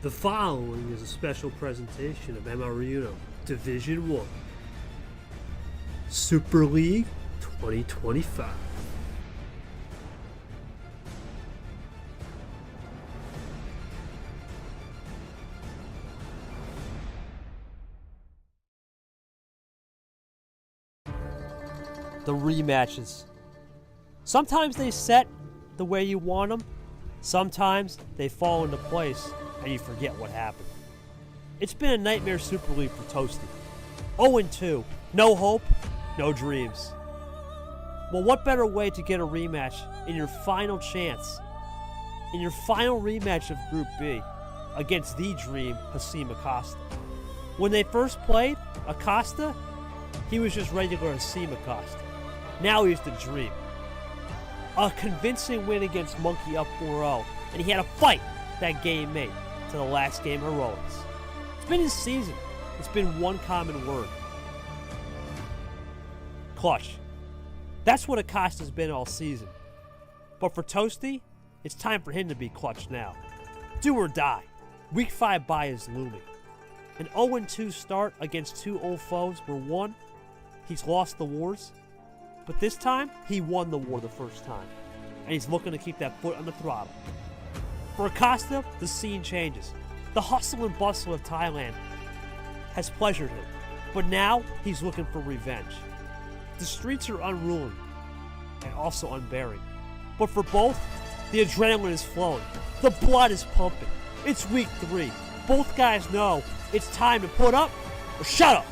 The following is a special presentation of MRUno Division 1 Super League 2025. The rematches. Sometimes they set the way you want them, sometimes they fall into place and you forget what happened. It's been a nightmare Super League for Toasty. 0-2, no hope, no dreams. Well, what better way to get a rematch in your final chance, in your final rematch of Group B against the dream Haseem Acosta. When they first played, Acosta, he was just regular Haseem Acosta. Now he's the dream. A convincing win against Monkey up 4-0, and he had a fight that game made to the last game heroics. It's been his season. It's been one common word. Clutch. That's what Acosta's been all season. But for Toasty, it's time for him to be clutch now. Do or die. Week 5 bye is looming. An 0-2 start against two old foes where one, he's lost the wars, but this time, he won the war the first time, and he's looking to keep that foot on the throttle. For Acosta, the scene changes. The hustle and bustle of Thailand has pleasured him, but now he's looking for revenge. The streets are unruly and also unbearing, but for both, the adrenaline is flowing. The blood is pumping. It's week 3. Both guys know it's time to put up or shut up.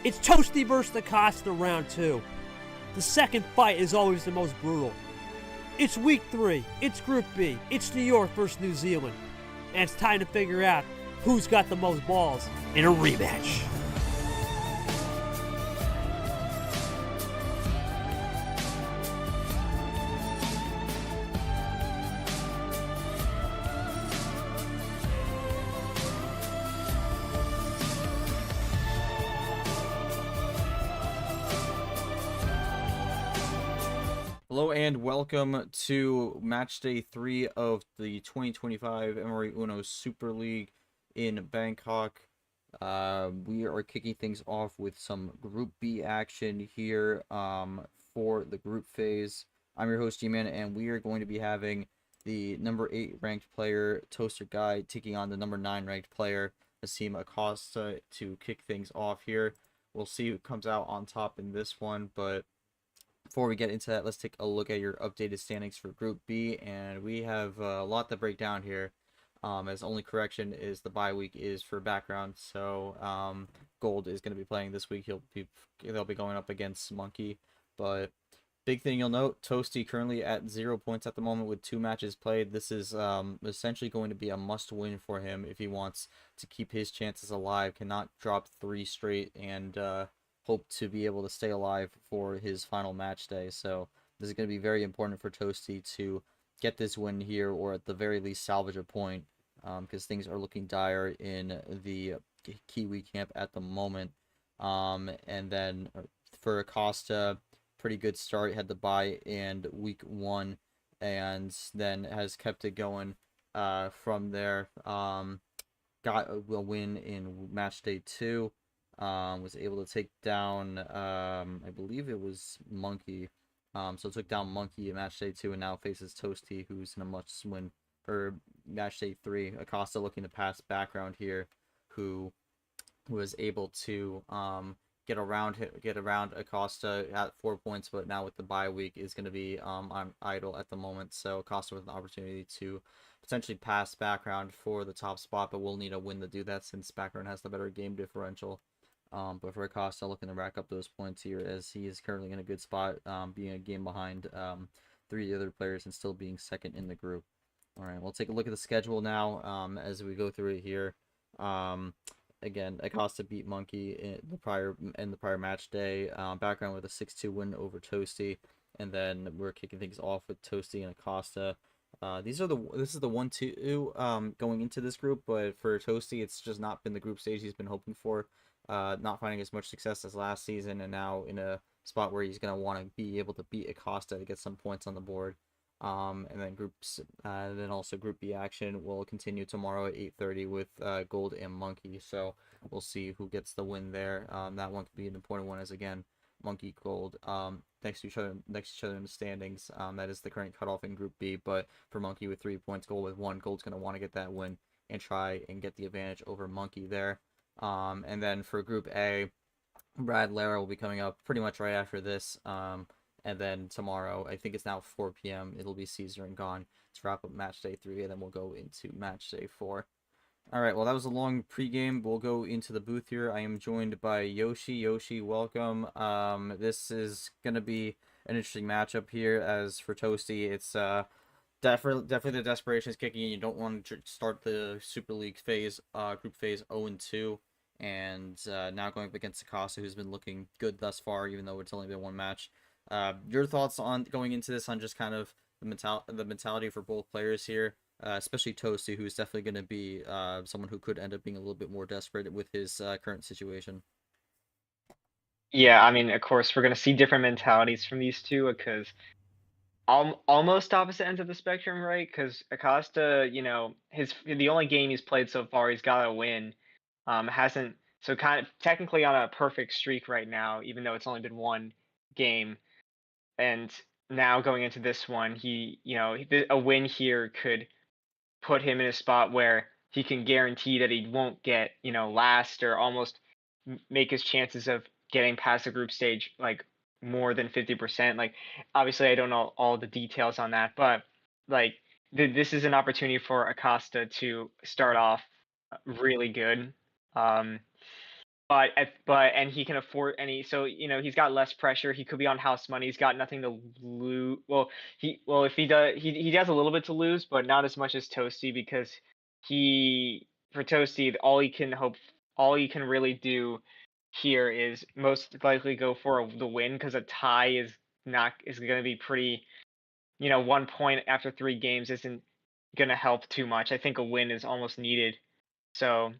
It's Toasty versus Acosta round 2. The second fight is always the most brutal. It's week 3, it's Group B, it's New York versus New Zealand, and it's time to figure out who's got the most balls in a rematch. Hello and welcome to match day 3 of the 2025 MRUno Super League in Bangkok. We are kicking things off with some Group B action here for the group phase. I'm your host G-Man, and we are going to be having the number 8 ranked player Toaster Guy taking on the number 9 ranked player Haseem Acosta to kick things off here. We'll see who comes out on top in this one, but before we get into that, let's take a look at your updated standings for Group B, and we have a lot to break down here. As only correction is the bye week is for background, so Gold is going to be playing this week. They'll be going up against Monkey, but big thing you'll note: Toasty currently at 0 points at the moment with 2 matches played. This is essentially going to be a must-win for him if he wants to keep his chances alive. Cannot drop 3 straight and hope to be able to stay alive for his final match day. So this is going to be very important for Toasty to get this win here, or at the very least salvage a point, because things are looking dire in the Kiwi camp at the moment. And then for Acosta, pretty good start, had the bye in week 1 and then has kept it going from there. Got a win in match day 2. Was able to take down, I believe it was Monkey. So took down Monkey in match day 2 and now faces Toasty, who's in a must-win for match day 3. Acosta looking to pass background here, who was able to get around Acosta at 4 points, but now with the bye week is going to be on idle at the moment. So Acosta with an opportunity to potentially pass background for the top spot, but we'll need a win to do that since background has the better game differential. But for Acosta, looking to rack up those points here, as he is currently in a good spot, being a game behind 3 other players and still being second in the group. All right, we'll take a look at the schedule now as we go through it here. Again, Acosta beat Monkey in the prior match day. Background with a 6-2 win over Toasty, and then we're kicking things off with Toasty and Acosta. This is the 1-2 going into this group, but for Toasty, it's just not been the group stage he's been hoping for. Not finding as much success as last season, and now in a spot where he's going to want to be able to beat Acosta to get some points on the board. And then then also Group B action will continue tomorrow at 8:30 with Gold and Monkey. So we'll see who gets the win there. That one could be an important one as again Monkey Gold next to each other in the standings. That is the current cutoff in Group B. But for Monkey with 3 points, Gold with one, Gold's gonna want to get that win and try and get the advantage over Monkey there. And then for Group A, Brad Lara will be coming up pretty much right after this. And then tomorrow, I think it's now 4 p.m. It'll be Caesar and Gone to wrap up match day 3, and then we'll go into match day 4. All right, well, that was a long pregame. We'll go into the booth here. I am joined by Yoshi. Yoshi, welcome. This is gonna be an interesting matchup here. As for Toasty, it's definitely the desperation is kicking in. You don't want to start the Super League phase, group phase 0-2, and now going up against Acosta, who's been looking good thus far, even though it's only been one match. Your thoughts on going into this, on just kind of the mentality for both players here, especially Toasty, who's definitely going to be someone who could end up being a little bit more desperate with his current situation. Yeah, I mean, of course, we're gonna see different mentalities from these two because almost opposite ends of the spectrum, right? Because Acosta, the only game he's played so far, he's got to win. Hasn't so kind of technically on a perfect streak right now, even though it's only been one game. And now going into this one, a win here could put him in a spot where he can guarantee that he won't get, last or almost make his chances of getting past the group stage like more than 50%. Like, obviously, I don't know all the details on that, but like this is an opportunity for Acosta to start off really good. Um, and he can afford any, so he's got less pressure. He could be on house money. He's got nothing to lose. If he does, he has a little bit to lose, but not as much as Toasty, because for Toasty, all he can really do here is most likely go for the win, because a tie is going to be pretty. 1 point after 3 games isn't going to help too much. I think a win is almost needed. So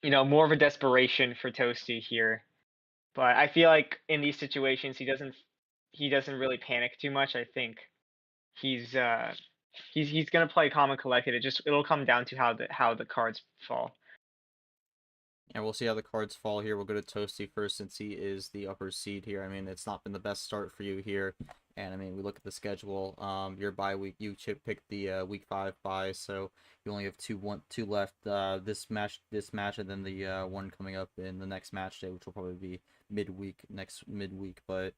more of a desperation for Toasty here. But I feel like in these situations he doesn't really panic too much. I think he's gonna play calm and collected. It'll come down to how the cards fall. And we'll see how the cards fall here. We'll go to Toasty first, since he is the upper seed here. I mean, it's not been the best start for you here. And I mean, we look at the schedule. Your bye week, you picked the week 5 bye, so you only have two left. This match, and then the one coming up in the next match day, which will probably be next midweek. But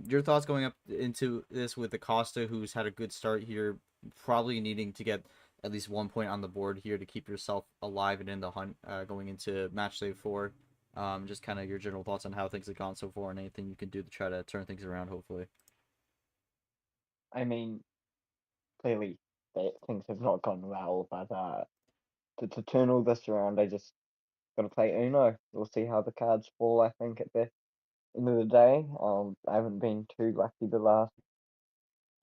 your thoughts going up into this with Acosta, who's had a good start here, probably needing to get at least 1 point on the board here to keep yourself alive and in the hunt going into match day 4. Just kind of your general thoughts on how things have gone so far, and anything you can do to try to turn things around, hopefully. I mean, clearly things have not gone well, but to turn all this around, I just got to play Uno. We'll see how the cards fall. I think at the end of the day, I haven't been too lucky the last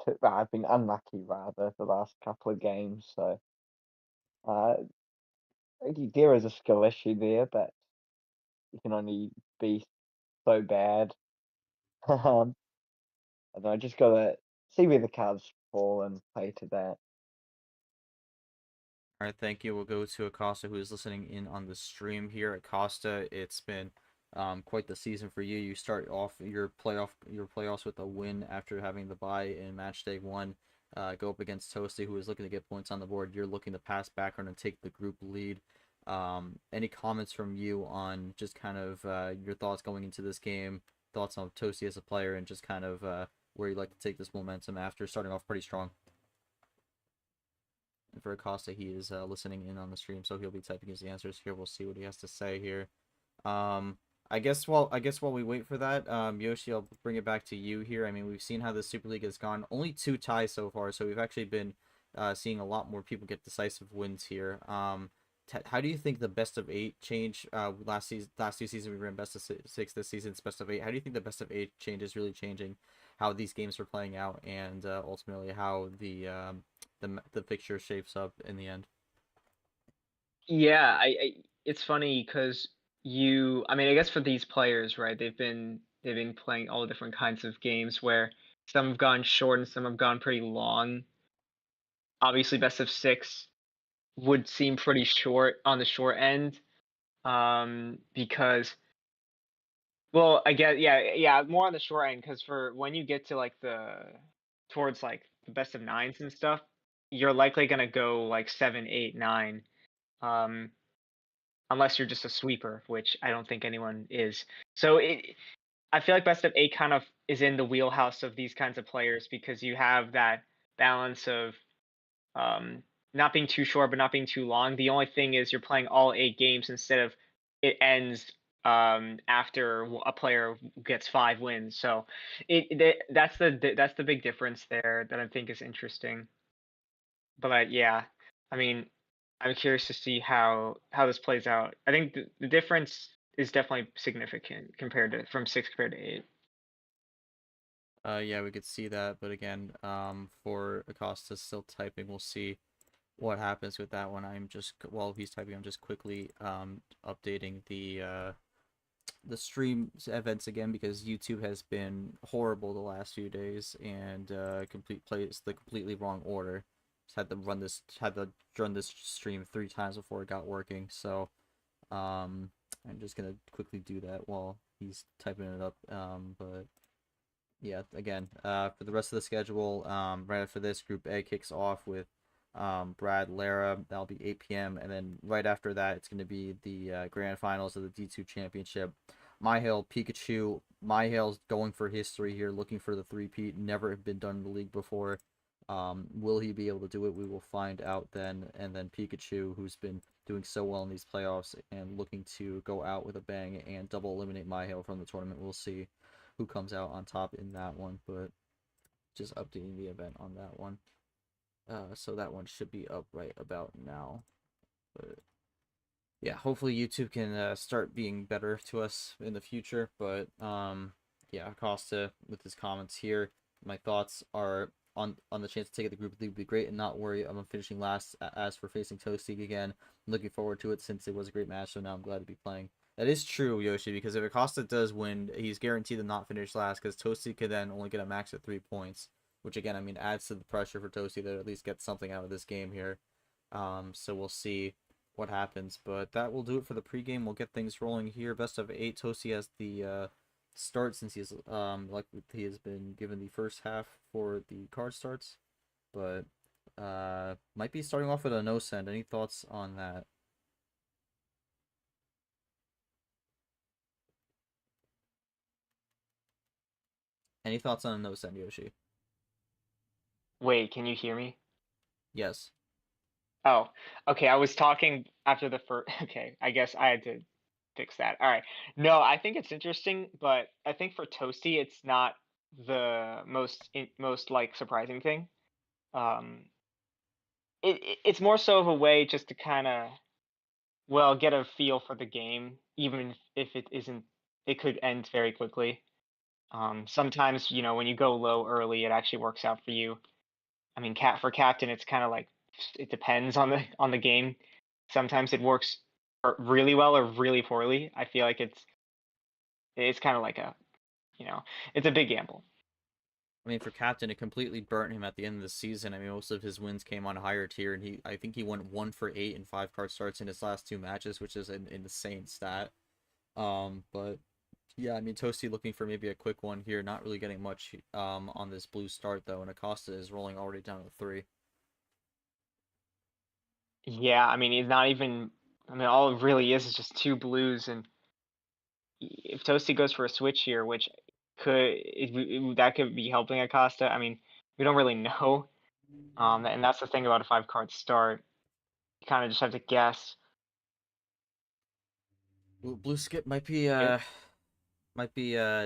two. Well, I've been unlucky rather the last couple of games. So uh, there is a skill issue there, but you can only be so bad. And I just gotta see where the cards fall and play to that. All right, thank you. We'll go to Acosta, who is listening in on the stream here. Acosta, it's been quite the season for you. You start off your playoffs with a win after having the bye in match day 1. Go up against Toasty, who is looking to get points on the board. You're looking to pass background and take the group lead. Any comments from you on just kind of your thoughts going into this game, thoughts on Toasty as a player, and just kind of where you'd like to take this momentum after starting off pretty strong? And for Acosta, he is listening in on the stream, so he'll be typing his answers here. We'll see what he has to say here. I guess while we wait for that, Yoshi, I'll bring it back to you here. I mean, we've seen how the Super League has gone. Only 2 ties so far, so we've actually been seeing a lot more people get decisive wins here. How do you think the best of 8 change? Last 2 seasons we ran best of 6. This season it's best of 8. How do you think the best of 8 change is really changing how these games are playing out, and ultimately how the picture shapes up in the end? Yeah, it's funny because I mean, I guess for these players, right? They've been playing all different kinds of games where Some have gone short and some have gone pretty long. Obviously, best of 6 would seem pretty short on the short end, because, well, I guess, yeah, more on the short end, because for when you get to like towards like the best of 9s and stuff, you're likely gonna go like 7, 8, 9, um, unless you're just a sweeper, which I don't think anyone is. So I feel like best of 8 kind of is in the wheelhouse of these kinds of players because you have that balance of um, not being too short but not being too long. The only thing is you're playing all 8 games instead of it ends after a player gets 5 wins. So that's the big difference there that I think is interesting. But yeah, I mean, I'm curious to see how this plays out. I think the difference is definitely significant compared to from 6 compared to 8. Yeah, we could see that, but again, for Acosta still typing, we'll see what happens with that one. While he's typing, I'm just quickly updating the stream events again because YouTube has been horrible the last few days and plays the completely wrong order. Just had to run this stream 3 times before it got working. So I'm just gonna quickly do that while he's typing it up. But yeah, again, for the rest of the schedule, right after this, Group A kicks off with Brad Lara. That'll be 8 p.m. And then right after that, it's going to be the grand finals of the D2 Championship. MyHale Pikachu. MyHale's going for history here, looking for the three-peat. Never been done in the league before. Will he be able to do it? We will find out then. And then Pikachu, who's been doing so well in these playoffs and looking to go out with a bang and double eliminate MyHale from the tournament. We'll see who comes out on top in that one, but just updating the event on that one. So that one should be up right about now. But yeah, hopefully YouTube can start being better to us in the future. But yeah, Acosta with his comments here. My thoughts are on the chance to take the group league would be great, and not worry. I'm finishing last. As for facing Toasty again, I'm looking forward to it since it was a great match. So now I'm glad to be playing. That is true, Yoshi, because if Acosta does win, he's guaranteed to not finish last because Toasty could then only get a max of 3 points, which again, I mean, adds to the pressure for Toasty to at least get something out of this game here. So we'll see what happens, but that will do it for the pregame. We'll get things rolling here. Best of 8. Toasty has the start since he has been given the first half for the card starts, but might be starting off with a no send. Any thoughts on that? Any thoughts on a no send, Yoshi? Wait, can you hear me? Yes. Oh, okay. I was talking after the first. Okay, I guess I had to fix that. All right. No, I think it's interesting, but I think for Toasty, it's not the most like surprising thing. Um, it's more so of a way just to kind of get a feel for the game, even if it isn't. It could end very quickly. Sometimes when you go low early, it actually works out for you. I mean, for captain, it's kind of like it depends on the game. Sometimes it works really well or really poorly. I feel like it's kind of like it's a big gamble. I mean, for captain, it completely burnt him at the end of the season. I mean, most of his wins came on higher tier, and I think he went 1 for 8 in 5 card starts in his last 2 matches, which is an insane stat. But yeah, I mean, Toasty looking for maybe a quick one here, not really getting much on this blue start though, and Acosta is rolling already down to 3. Yeah, I mean, he's not even. I mean, all it really is just 2 blues, and if Toasty goes for a switch here, which that could be helping Acosta. I mean, we don't really know. And that's the thing about a 5-card start. You kind of just have to guess. Blue skip might be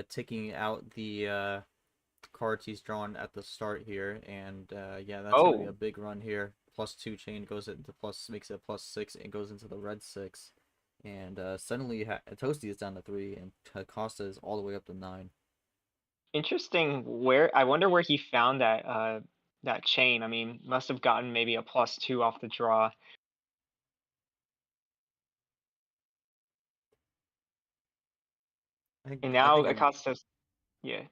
taking out the cards he's drawn at the start here, and yeah, that's gonna be a Oh, big run here. +2 chain goes into makes it +6 and goes into the red 6, and suddenly Toasty is down to 3, and Costa is all the way up to 9. interesting. I wonder where he found that chain. I mean, must have gotten maybe a +2 off the draw. And I now think it Acosta's, yeah.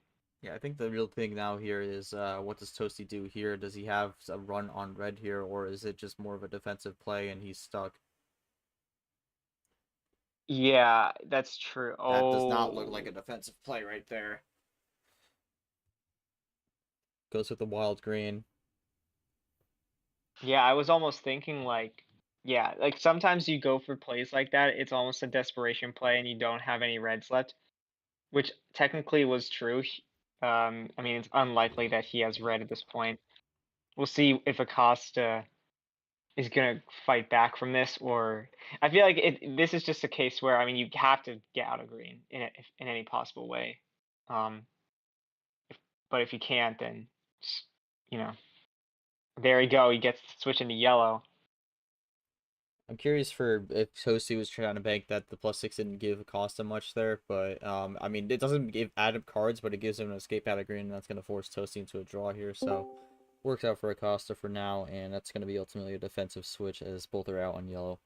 Yeah, I think the real thing now here is what does Toasty do here? Does he have a run on red here, or is it just more of a defensive play and he's stuck? Yeah, that's true. That does not look like a Oh, defensive play right there. Goes with the wild green. yeah, I was almost thinking like, yeah, like sometimes you go for plays like that, it's almost a desperation play and you don't have any reds left, which technically was true. I mean, it's unlikely that he has red at this point. We'll see if Acosta is gonna fight back from this, or I feel like this is just a case where I mean you have to get out of green in any possible way. Um, but if you can't, then just, you know, there you go. He gets to switch into yellow. I'm curious for if Toasty was trying to bank that the +6 didn't give Acosta much there, but I mean it doesn't give add up cards, but it gives him an escape out of green, and that's gonna force Toasty into a draw here. So works out for Acosta for now, and that's gonna be ultimately a defensive switch as both are out on yellow.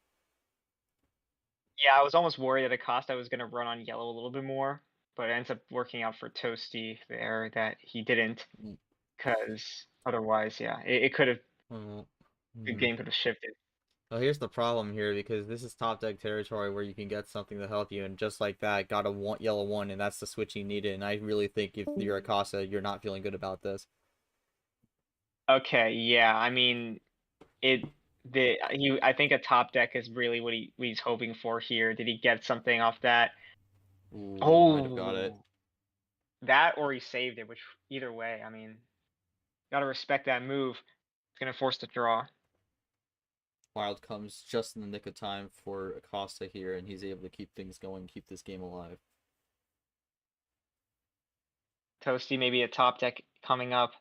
Yeah, I was almost worried that Acosta was gonna run on yellow a little bit more, but it ends up working out for Toasty there that he didn't, Mm. because otherwise, yeah, it could have Well, the hmm. game could have shifted. Well, here's the problem here because this is top deck territory where you can get something to help you, and just like that, got a yellow one, and that's the switch you needed. And I really think if you're Acosta, you're not feeling good about this. Okay, yeah, I mean I think a top deck is really what he's hoping for here. Did he get something off that? Ooh, might have got it. Oh, that or he saved it, which either way, I mean, gotta respect that move. It's gonna force the draw. Wild comes just in the nick of time for Acosta here, and he's able to keep things going, keep this game alive. Toasty maybe a top deck coming up.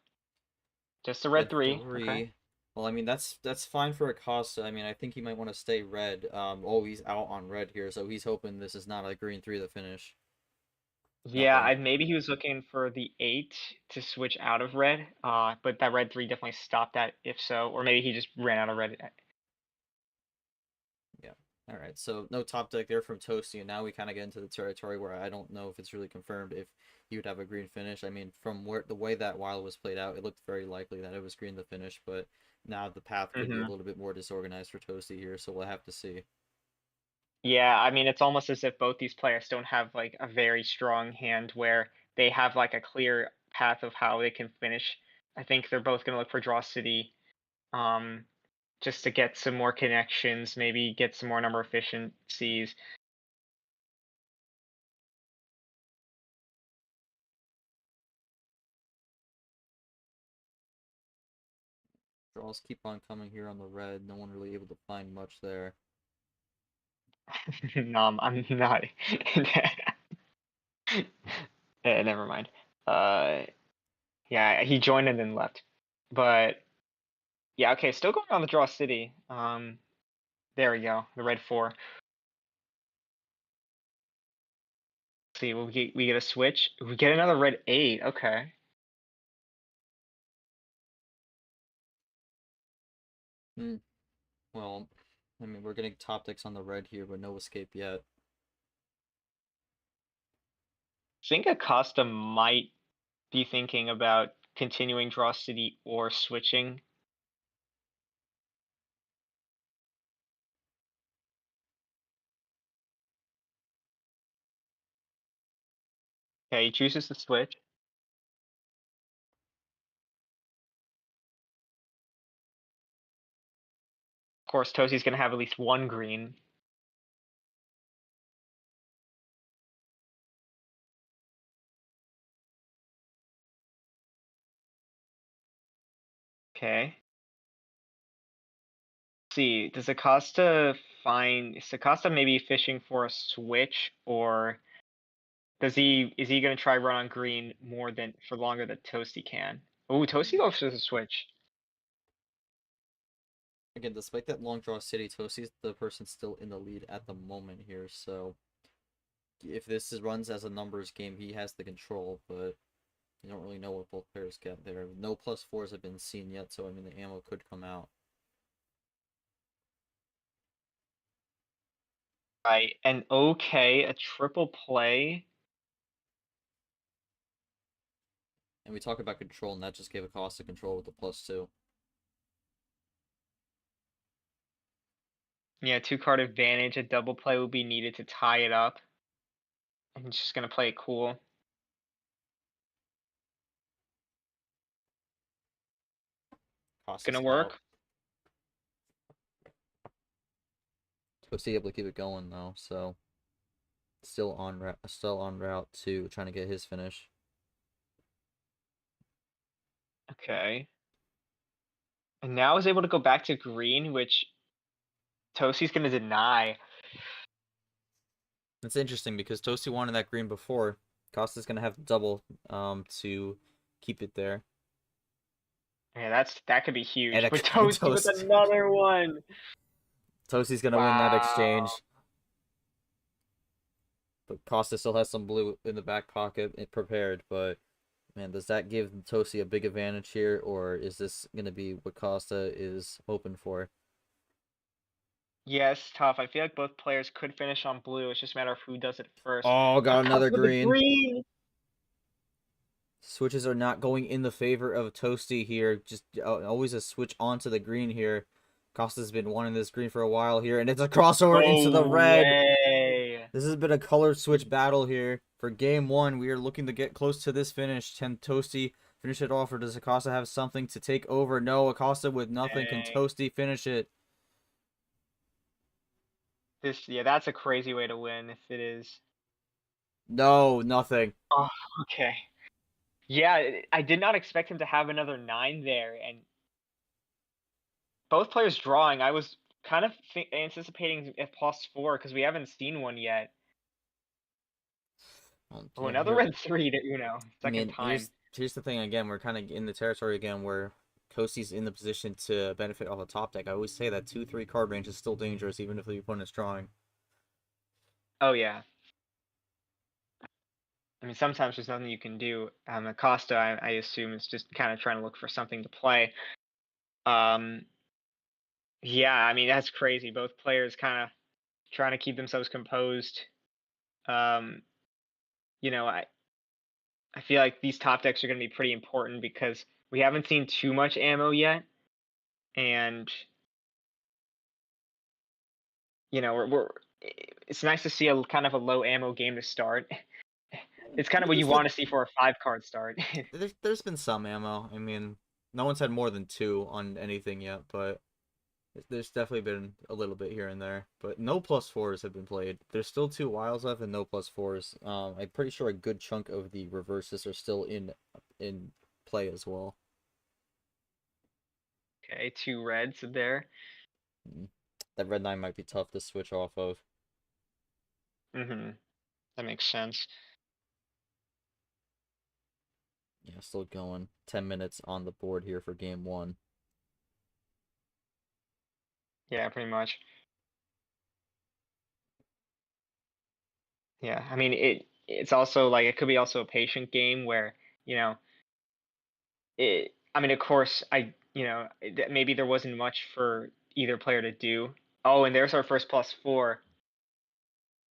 Just a red Red 3. Okay. 3. Well, I mean that's fine for Acosta. I mean I think he might want to stay red. Oh, he's out on red here, so he's hoping this is not a green 3 to finish. Yeah, Nothing. maybe he was looking for the 8 to switch out of red. But that red 3 definitely stopped that if so, or maybe he just ran out of red. Yeah. All right. So no top deck there from Toasty, and now we kind of get into the territory where I don't know if it's really confirmed if he would have a green finish. I mean, from where the way that Wild was played out, it looked very likely that it was green to finish, but now the path could be a Mhm. little bit more disorganized for Toasty here, so we'll have to see. Yeah, I mean, it's almost as if both these players don't have like a very strong hand where they have like a clear path of how they can finish. I think they're both gonna look for Draw City, um, just to get some more connections, maybe get some more number efficiencies. Draws keep on coming here on the red. No one really able to find much there. No, I'm not. Never mind. Uh, yeah, he joined and then left. But yeah, okay, still going on the Draw City. There we go, the red 4. See, we get a switch. We get another red 8. Okay. Hmm. Well, I mean, we're getting top decks on the red here, but no escape yet. I think Acosta might be thinking about continuing Draw City or switching. Okay, he chooses to switch. Of course, Toasty's gonna have at least one green. Okay. Let's see, does Acosta is Acosta maybe fishing for a switch, or is he gonna try run on green more than for longer than Toasty can? Oh, Toasty goes for the switch. Again, despite that long draw city, Toasty's the person still in the lead at the moment here, so if runs as a numbers game, he has the control, but you don't really know what both players get there. No +4s have been seen yet, so I mean the ammo could come out. Right, and okay, a triple play. And we talk about control, and that just gave Acosta control with the +2. Yeah, 2-card advantage. A double play will be needed to tie it up. And he's just gonna play it cool. Acosta's Gonna work. out. Toasty able to keep it going though, so still on route to trying to get his finish. Okay. And now is able to go back to green, which Toasty's gonna deny. It's interesting because Toasty wanted that green before. Acosta's gonna have to double to keep it there. Yeah, that could be huge. And But Toasty with another one. Toasty's gonna win that Wow. exchange. But Costa still has some blue in the back pocket prepared, but man, does that give Toasty a big advantage here, or is this gonna be what Costa is hoping for? Yeah, it's tough. I feel like both players could finish on blue. It's just a matter of who does it first. Oh, got another With the green. green. Switches are not going in the favor of Toasty here. Just always a switch onto the green here. Costa's been wanting this green for a while here, and it's a crossover into the red. Way. This has been a color switch battle here for game one. We are looking to get close to this finish. Can Toasty finish it off, or does Acosta have something to take over? No, Acosta with nothing. Can Dang. Toasty finish it? Yeah, that's a crazy way to win if it is. No, nothing. Oh, okay. Yeah, I did not expect him to have another 9 there, and both players drawing. I was kind of anticipating a +4 because we haven't seen one yet. Oh, another red 3 to Uno. Second time. Here's the thing again. We're kind of in the territory again where Toasty's in the position to benefit off a top deck. I always say that 2-3 card range is still dangerous, even if the opponent is drawing. Oh yeah. I mean, sometimes there's nothing you can do. Acosta, I assume, is just kind of trying to look for something to play. Yeah, I mean, that's crazy. Both players kind of trying to keep themselves composed. You know, I feel like these top decks are going to be pretty important because we haven't seen too much ammo yet, and you know, it's nice to see a kind of a low ammo game to start. It's kind of what you want to see for a 5-card start. There's been some ammo. I mean, no one's had more than 2 on anything yet, but there's definitely been a little bit here and there. But no +4s have been played. There's still 2 wilds left and no +4s. I'm pretty sure a good chunk of the reverses are still in play as well. Okay, 2 reds there. That red 9 might be tough to switch off of. That makes sense. Yeah, still going. 10 minutes on the board here for game one. Yeah, pretty much. Yeah, I mean it's also like it could be also a patient game where, you know, I mean, of course, maybe there wasn't much for either player to do. Oh, and there's our first +4.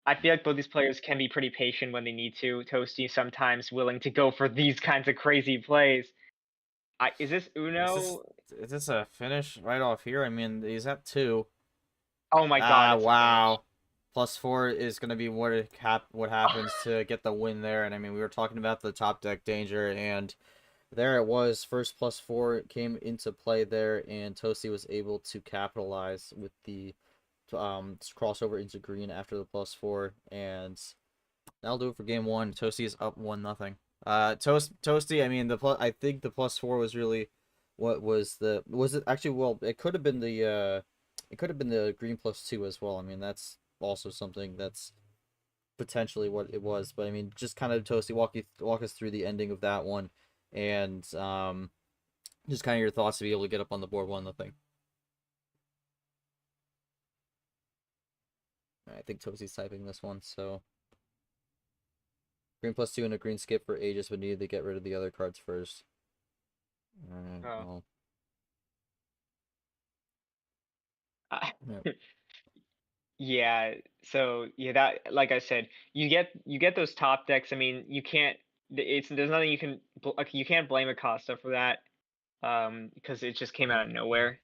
I feel like both these players can be pretty patient when they need to. Toasty sometimes willing to go for these kinds of crazy plays. Is this Uno? Is this a finish right off here? I mean, he's at 2. Oh my God! It's Wow. +4 is going to be what happens to get the win there. And I mean, we were talking about the top deck danger, and there it was. First +4 came into play there, and Toasty was able to capitalize with the crossover into green after the +4, and that'll do it for game one. Toasty is up 1-0. Toasty. I mean, I think the +4 was really what was it actually? Well, it could have been the green +2 as well. I mean, that's also something that's potentially what it was. But I mean, just kind of Toasty walk us through the ending of that one, and just kind of your thoughts to be able to get up on the board 1-0. I think Toasty's typing this one, so green +2 and a green skip for Aegis would need to get rid of the other cards first. Alright, Oh. well. Yep. Yeah, so yeah, that like I said, you get those top decks. I mean, you can't there's nothing you can you can't blame Acosta for that, because it just came out of nowhere.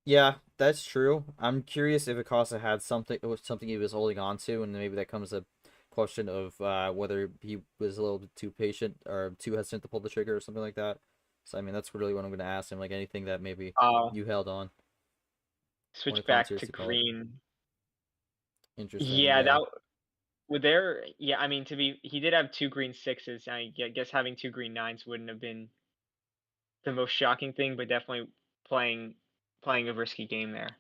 Yeah, that's true. I'm curious if Acosta had something, it was something he was holding on to, and maybe that comes a question of whether he was a little bit too patient or too hesitant to pull the trigger or something like that. So I mean, that's really what I'm going to ask him. Like anything that maybe Uh, you held on when Switch it comes back to to the color. green. Interesting. Yeah, Yeah. that would there. Yeah, I mean, he did have 2 green 6s. Guess having 2 green 9s wouldn't have been the most shocking thing, but definitely playing playing a risky game there.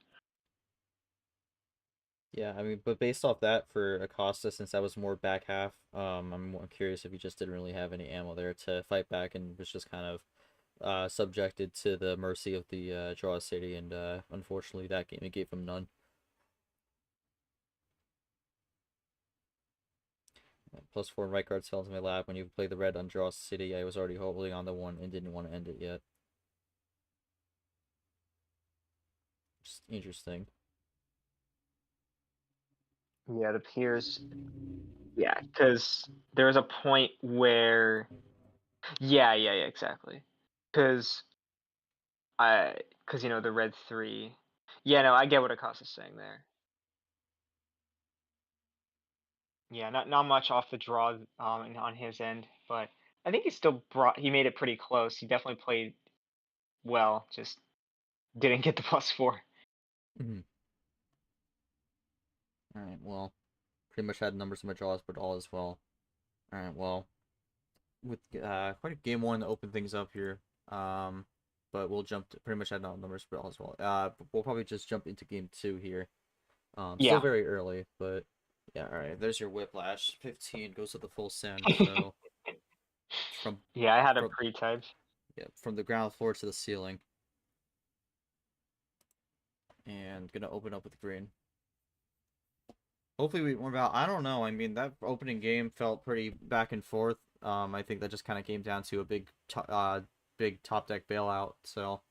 Yeah, I mean, but based off that for Acosta, since that was more back half, I'm more curious if he just didn't really have any ammo there to fight back and was just kind of subjected to the mercy of the draw city, and unfortunately that game it gave him none. +4 and right guards fell into my lap. When you play the red on draw city, I was already holding on the one and didn't want to end it yet. Just interesting. Yeah, it appears. Yeah, because there was a point where. Yeah, exactly. Because the red 3. Yeah, no, I get what Acosta's saying there. Yeah, not much off the draw on his end, but I think he made it pretty close. He definitely played well, just didn't get the +4. Mhm. All right, well, pretty much had numbers in my draws, but all as well. All right, well, with quite a game one to open things up here. But we'll jump to pretty much had numbers, but all as well. We'll probably just jump into game two here. Still Yeah. very early, but yeah. All right, there's your whiplash. 15 goes to the full send. So from Yeah, I had a from pre-type. yeah, from the ground floor to the ceiling, and gonna open up with green. Hopefully we're about. I don't know. I mean, that opening game felt pretty back and forth. I think that just kind of came down to a big top deck bailout. So,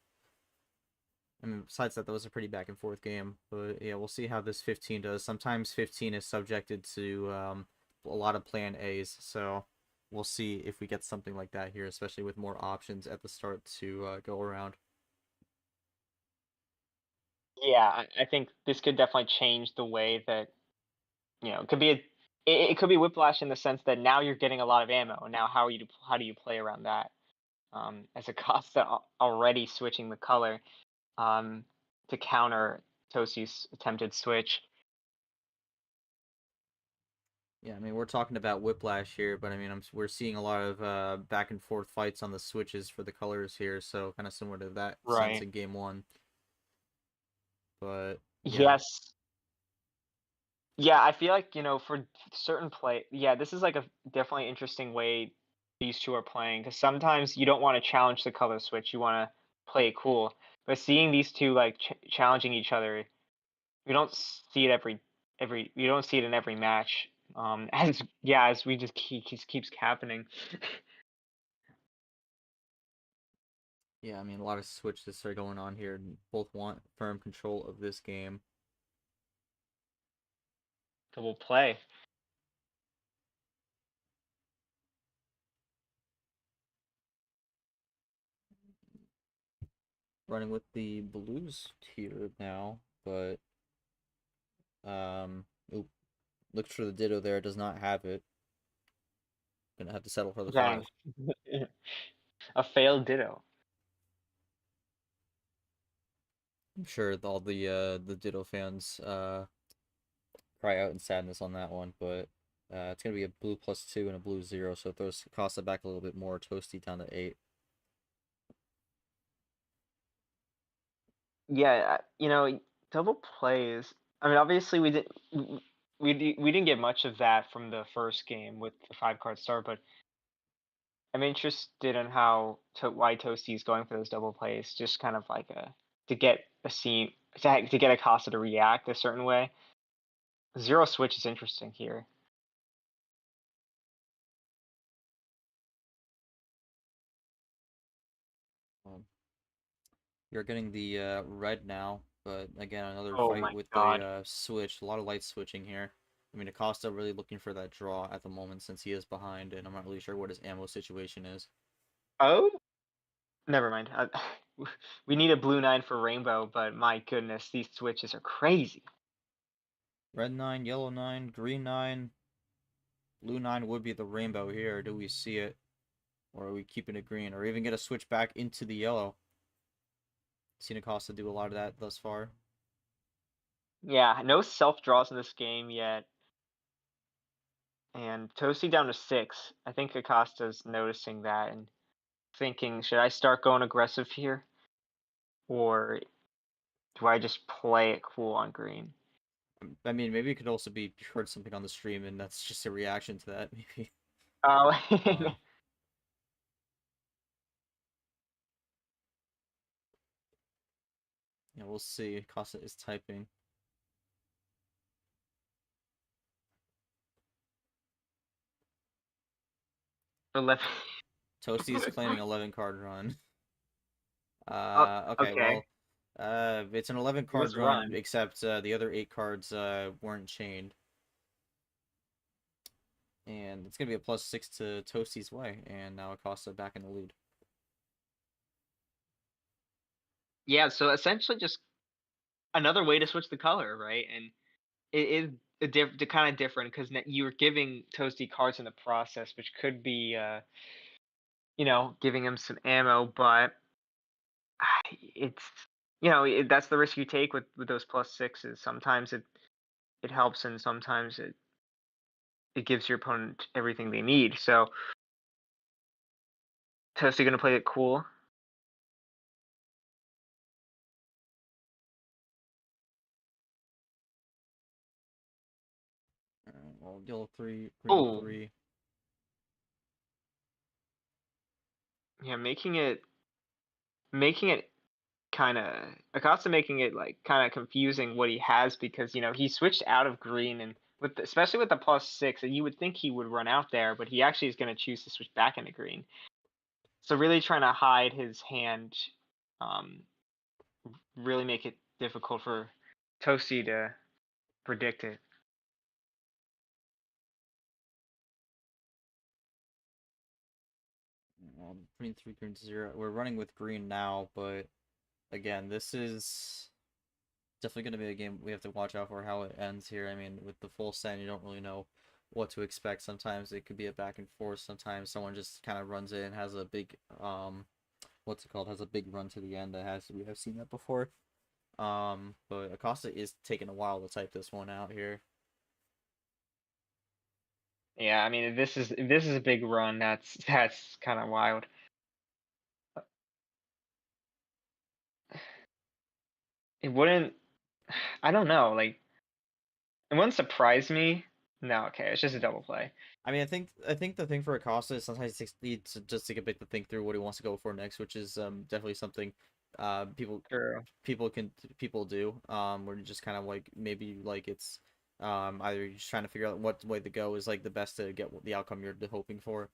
I mean, besides that, that was a pretty back and forth game. But yeah, we'll see how this 15 does. Sometimes 15 is subjected to a lot of plan A's. So, we'll see if we get something like that here, especially with more options at the start to go around. Yeah, I think this could definitely change the way that it could be it could be whiplash in the sense that now you're getting a lot of ammo. Now how do you play around that? As Acosta already switching the color to counter Toasty's attempted switch. Yeah, I mean, we're talking about whiplash here, but I mean, we're seeing a lot of back and forth fights on the switches for the colors here, so kind of similar to that sense Right. in game one. But yeah, Yes. Yeah, I feel like, for certain play, yeah, this is like a definitely interesting way these two are playing because sometimes you don't want to challenge the color switch, you want to play it cool. But seeing these two like challenging each other, you don't see it every you don't see it in every match. As we just keeps happening. yeah, I mean, a lot of switches are going on here. And both want firm control of this game. Double play. Running with the blues here now, but oop, looks for the ditto there. Does not have it. Gonna have to settle for the Dang. 5. A failed ditto. I'm sure all the ditto fans cry out in sadness on that one, but it's gonna be a blue +2 and a blue 0, so it throws Costa back a little bit more. Toasty down to 8. Yeah, double plays. I mean, obviously we didn't get much of that from the first game with the 5 card start, but I'm interested in why Toasty is going for those double plays, just kind of like to get a scene to get Acosta to react a certain way. Zero switch is interesting here. Um, you're getting the red now, but again, another Oh fight my with the god. switch. A lot of light switching here. I mean, Acosta really looking for that draw at the moment since he is behind, and I'm not really sure what his ammo situation is. Oh, never mind. We need a blue 9 for rainbow, but my goodness, these switches are crazy. Red 9, yellow 9, green 9, blue 9 would be the rainbow here. Do we see it? Or are we keeping it green? Or even get a switch back into the yellow? Seen Acosta do a lot of that thus far. Yeah, no self draws in this game yet. And Toasty down to 6. I think Acosta's noticing that and thinking, should I start going aggressive here? Or do I just play it cool on green? I mean, maybe it could also be you heard something on the stream and that's just a reaction to that, maybe. Oh, Yeah, we'll see. Acosta is typing. Eleven. Toasty is claiming 11 card run. Oh, Okay, okay. well, it's an 11 It was card a run, run. except the other 8 cards weren't chained. And it's gonna be a +6 to Toasty's way, and now Acosta back in the lead. Yeah, so essentially just another way to switch the color, right? And it is kind of different because you're giving Toasty cards in the process, which could be, giving him some ammo, but it's, that's the risk you take with those +6s. Sometimes it helps, and sometimes it gives your opponent everything they need. So Toasty gonna play it cool. Well, yellow 3, green Oh, 3. yeah, making it kind of Acosta making it like kind of confusing what he has because he switched out of green and especially with the +6, and you would think he would run out there, but he actually is going to choose to switch back into green. So really trying to hide his hand, um, really make it difficult for Toasty to predict it. Well, green 3, green 0. We're running with green now, but again, this is definitely going to be a game we have to watch out for how it ends here. I mean, with the full set, you don't really know what to expect. Sometimes it could be a back and forth. Sometimes someone just kind of runs in and has a big, what's it called? Has a big run to the end. We have seen that before. But Acosta is taking a while to type this one out here. Yeah, I mean, if this is a big run, that's kind of wild. It wouldn't. I don't know. Like, it wouldn't surprise me. No, okay, it's just a double play. I mean, I think the thing for Acosta is sometimes he needs to just take a bit to think through what he wants to go for next, which is definitely something people True. people do. Where you just kind of like maybe like it's either you're just trying to figure out what way to go is like the best to get the outcome you're hoping for.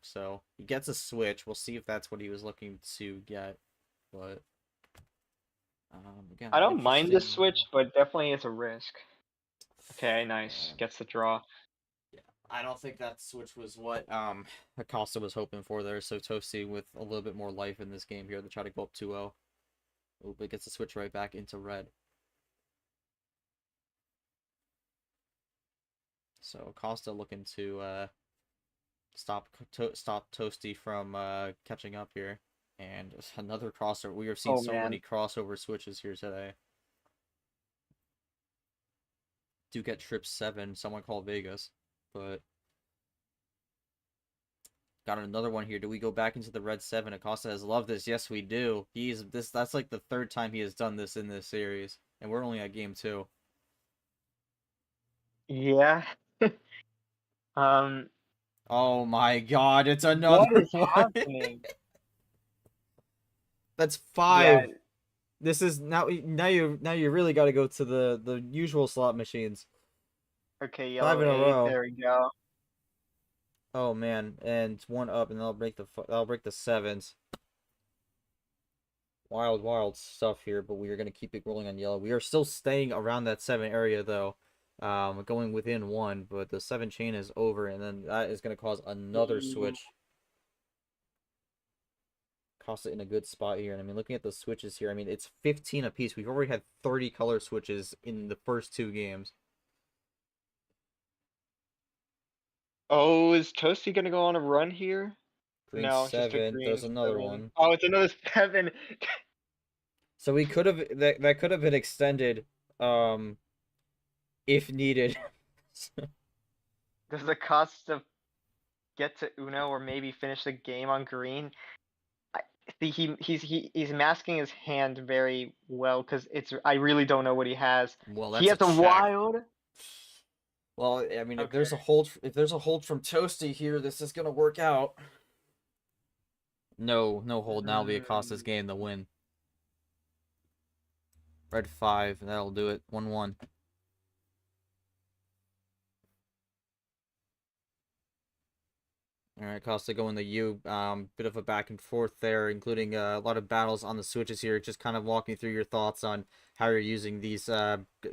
So he gets a switch. We'll see if that's what he was looking to get, but again, I don't mind the interesting. switch, but definitely it's a risk. Okay, nice. Yeah. Gets the draw. Yeah, I don't think that switch was what Acosta was hoping for there. So Toasty with a little bit more life in this game here to try to go up 2-0. Oh, but gets the switch right back into red. So Acosta looking to stop Toasty from catching up here. And another crossover. We are seeing Oh so many man. crossover switches here today. Do get trip 7. Someone called Vegas, but got another one here. Do we go back into the red 7? Acosta has loved this. Yes, we do. That's like the third time he has done this in this series, and we're only at game 2. Yeah. Um, Oh my god, it's what another is one. happening? That's Yeah. 5. This is now you really got to go to the usual slot machines. Okay, 5 yellow in a 8. row. There we go. Oh man, and one up, and that'll break the 7s. Wild stuff here, but we are gonna keep it rolling on yellow. We are still staying around that 7 area though. going within 1, but the 7 chain is over, and then that is going to cause another switch. Acosta in a good spot here. And I mean, looking at the switches here, I mean, it's 15 apiece. We've already had 30 color switches in the first 2 games. Oh, is Toasty gonna go on a run here? Green No, just a 7. green There's another 7. one. Oh, it's another 7. So we could have that could have been extended, if needed. Does Acosta get to Uno or maybe finish the game on green? I see he's masking his hand very well because I really don't know what he has. Well, He that's a has a check. wild. Well, I mean, Okay. if there's a hold from Toasty here, this is gonna work out. No hold. Now be Acosta's game to win. Red 5, and that'll do it. 1-1. All right, Costa going to you. Bit of a back and forth there, including a lot of battles on the switches here. Just kind of walking through your thoughts on how you're using these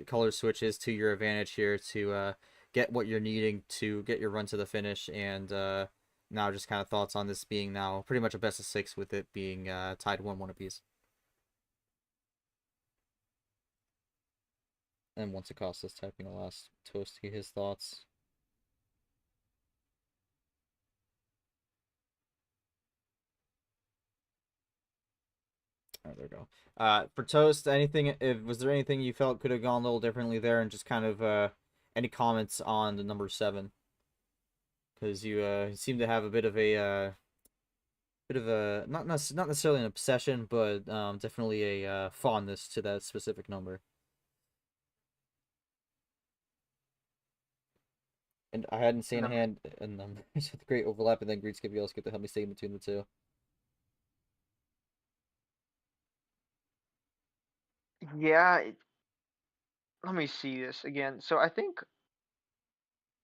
color switches to your advantage here to get what you're needing to get your run to the finish. And now just kind of thoughts on this being now pretty much a best of 6 with it being tied 1-1 apiece. And once Acosta's typing the last Toasty, his thoughts. All right, there we go. For Toast, was there anything you felt could have gone a little differently there, and just kind of any comments on the number 7? Because you seem to have a bit of a not necessarily an obsession, but definitely a fondness to that specific number. And I hadn't seen a Number. hand and numbers with great overlap, and then Greet Skip, you also get to help me stay in between the two. Yeah. Let me see this again. So I think.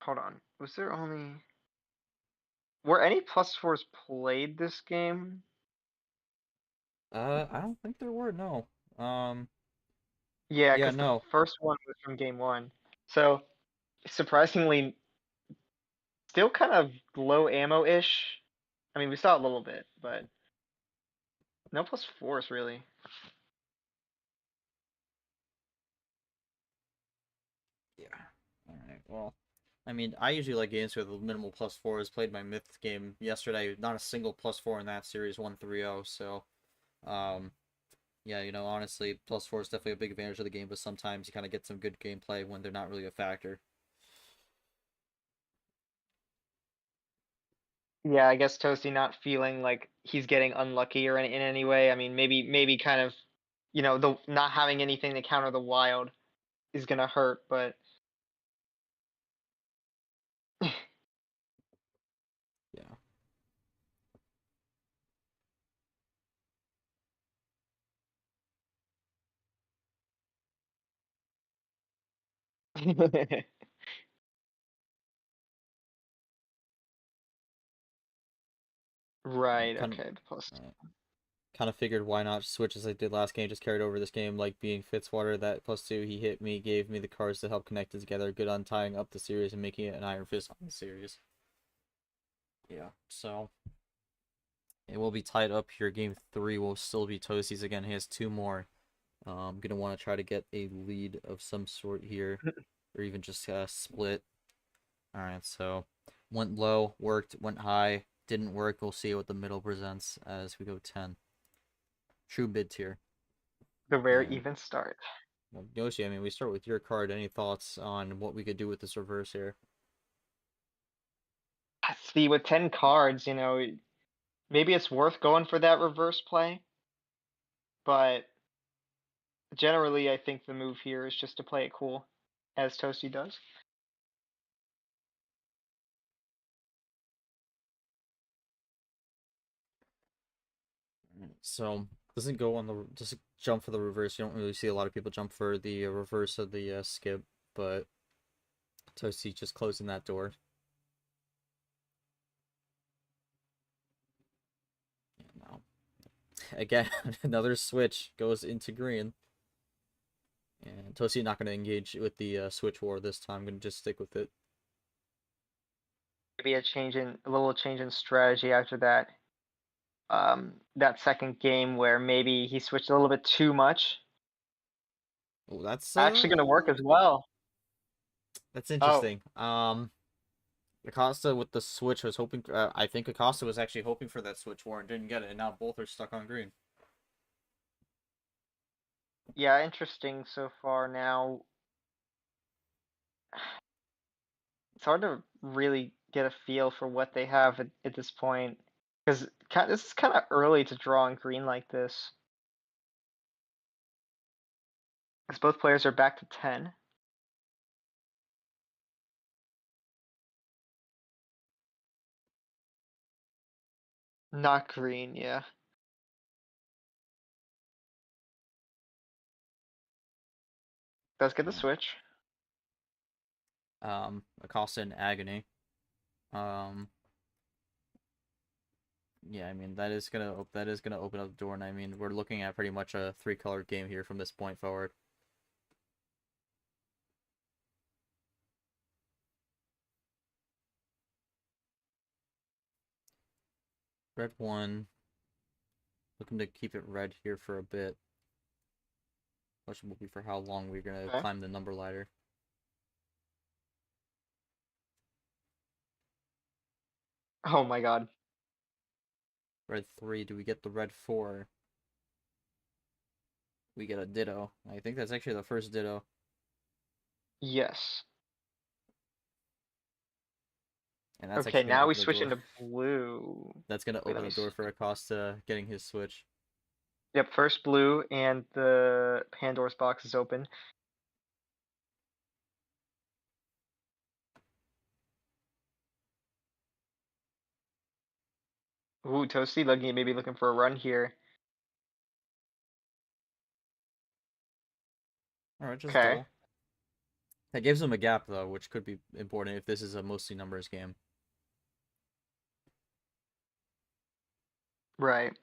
Hold on. Was there only. Were any +4s played this game? I don't think there were, no. Yeah, Yeah, because the no. first one was from game 1. So surprisingly, still kind of low ammo-ish. I mean, we saw a little bit, but no +4s really. Yeah. All right. Well, I mean, I usually like games with minimal +4s. Played my Myth game yesterday. Not a single +4 in that series. 1-3-0. So, um, yeah, honestly, +4 is definitely a big advantage of the game. But sometimes you kind of get some good gameplay when they're not really a factor. Yeah, I guess Toasty not feeling like he's getting unlucky or in any way. I mean, maybe kind of, the not having anything to counter the wild is gonna hurt, but Yeah. right. Kind of. Okay. The plus. Kind of figured why not switch as I did last game. Just carried over this game, like being Fitzwater. That +2 he hit me, gave me the cards to help connect it together. Good on tying up the series and making it an Iron Fist on the series. Yeah, so it will be tied up here. Game 3 will still be Toasty's again. He has 2 more. I'm gonna want to try to get a lead of some sort here, or even just split. All right, so went low, worked, went high, didn't work. We'll see what the middle presents as we go 10. True mid tier. The rare And even start. well, Yoshi, I mean, we start with your card. Any thoughts on what we could do with this reverse here? See, with 10 cards, maybe it's worth going for that reverse play, but generally, I think the move here is just to play it cool, as Toasty does. So doesn't go on the just jump for the reverse. You don't really see a lot of people jump for the reverse of the skip, but Toasty just closing that door. Yeah, no. Again, another switch goes into green. And Toasty not going to engage with the switch war this time. I'm going to just stick with it. Maybe a little change in strategy after that. That second game where maybe he switched a little bit too much. Oh, that's Actually going to work as well. That's Oh, interesting. Acosta with the switch was hoping. I think Acosta was actually hoping for that switch war and didn't get it, and now both are stuck on green. yeah, interesting so far now. It's hard to really get a feel for what they have at this point. Because this is kind of early to draw on green like this. Because both players are back to 10. Not green, yeah. Does get the switch. Acosta in agony. Yeah, I mean that is gonna open up the door, and I mean we're looking at pretty much a 3-color game here from this point forward. Red 1. Looking to keep it red here for a bit. Question will be for how long we're gonna Okay. climb the number ladder. Oh my god. Red 3. Do we get the red 4? We get a ditto. I think that's actually the first ditto. Yes. And that's Okay, actually gonna now we open the switch door. into blue. That's gonna Wait, let open me the door see. for Acosta getting his switch. Yep, first blue and the Pandora's box is open. Ooh, Toasty maybe looking for a run here. Alright, just Okay. double. That gives him a gap though, which could be important if this is a mostly numbers game. Right.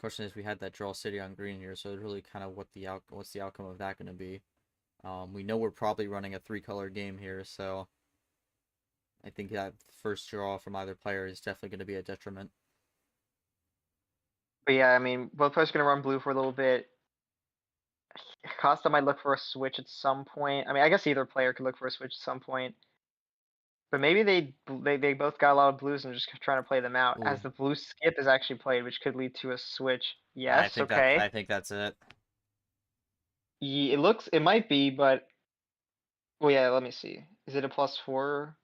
Question is, we had that draw city on green here, so really kind of what's the outcome of that going to be? We know we're probably running a 3-color game here, so I think that first draw from either player is definitely going to be a detriment. But yeah, I mean, both players are gonna run blue for a little bit. Costa might look for a switch at some point. I mean, I guess either player could look for a switch at some point. But maybe they both got a lot of blues and just trying to play them out. Ooh, As the blue skip is actually played, which could lead to a switch. I Yes, think okay. that's it. It might be, but well, yeah. Let me see. Is it a +4?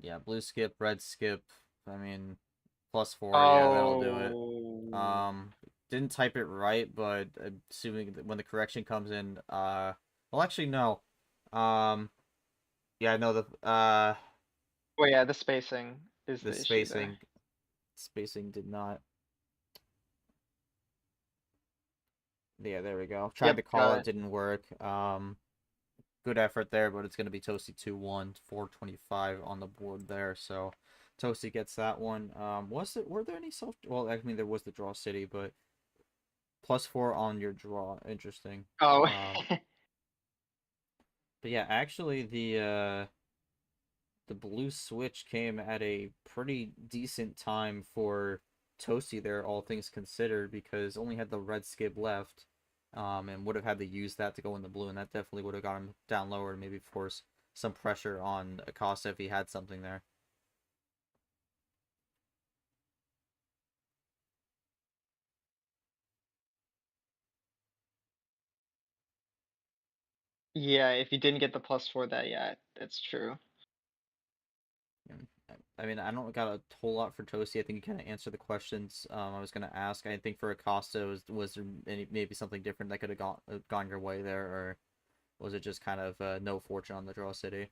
Yeah, blue skip, red skip. I mean, +4. Yeah, that'll do it. Oh, Didn't type it right, but assuming that when the correction comes in, well, actually no. Yeah, no, well, yeah. The spacing is the the issue there. spacing did not. Yeah, there we go. Tried Yep, to call got it, it. didn't work. Good effort there, but it's gonna be Toasty 2-1, 425 on the board there. So Toasty gets that one. Were there any self? Well, I mean there was the draw city, but +4 on your draw. Interesting. Oh, But yeah, actually the blue switch came at a pretty decent time for Toasty there, all things considered, because only had the red skip left, and would have had to use that to go in the blue, and that definitely would have got him down lower and maybe force some pressure on Acosta if he had something there. yeah. If you didn't get the +4, yeah, that's true. I mean, I don't got a whole lot for Toasty. I think you kind of answered the questions I was gonna ask. I think for Acosta, was there maybe something different that could have gone your way there, or was it just kind of no fortune on the draw city?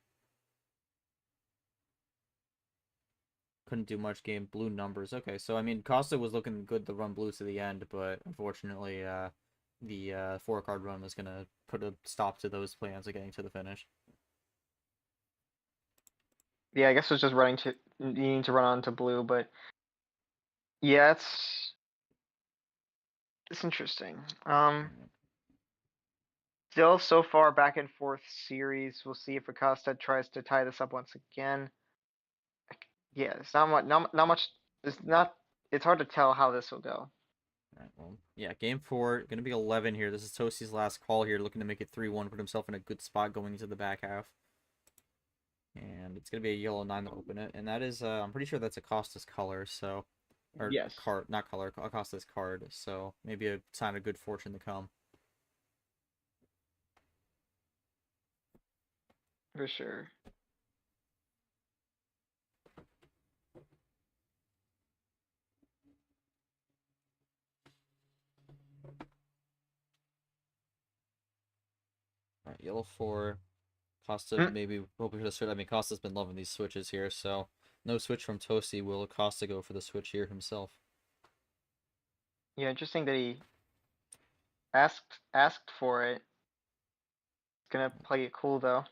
Couldn't do much game. Blue numbers. Okay, so I mean, Costa was looking good to run blue to the end, but unfortunately, the 4-card run was gonna put a stop to those plans of getting to the finish. Yeah, I guess it's just needing to run onto blue, but yeah, It's interesting. Still so far back and forth series. We'll see if Acosta tries to tie this up once again. Yeah, it's not much. It's not. It's hard to tell how this will go. Alright, well, yeah, game 4, gonna be 11 here. This is Toasty's last call here, looking to make it 3-1, put himself in a good spot going into the back half. And it's gonna be a yellow 9 to open it, and that is, I'm pretty sure that's Acosta's color, so... Or Yes. card, not color, Acosta's card, so maybe a sign of good fortune to come. For sure. Alright, yellow 4. Acosta maybe hoping for the switch. I mean, Acosta's been loving these switches here, so no switch from Toasty. Will Acosta go for the switch here himself? Yeah, interesting that he asked for it. Gonna play it cool though.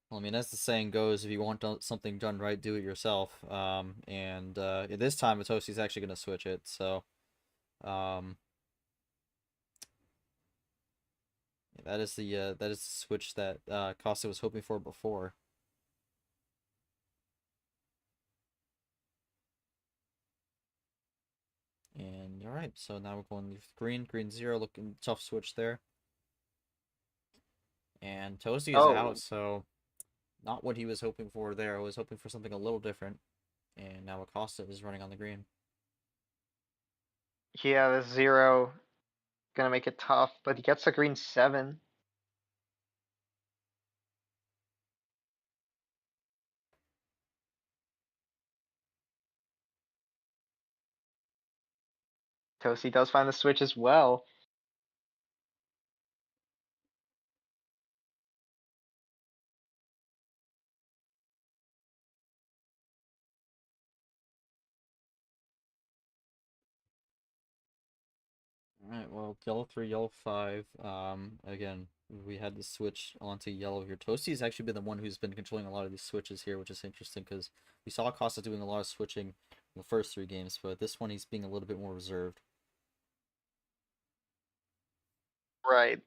Well, I mean, as the saying goes, if you want something done right, do it yourself. This time, Toasty's actually going to switch it, so... that is the switch that Acosta was hoping for before. And alright, so now we're going with green. Green 0, looking tough switch there. And Toasty is out, so not what he was hoping for there. I was hoping for something a little different. And now Acosta is running on the green. Yeah, the 0 gonna make it tough, but he gets a green 7. Toasty does find the switch as well. Alright, well, yellow 3, yellow 5. Again, we had the switch onto yellow here. Toasty's actually been the one who's been controlling a lot of these switches here, which is interesting because we saw Acosta doing a lot of switching in the first 3 games, but this one he's being a little bit more reserved. Right.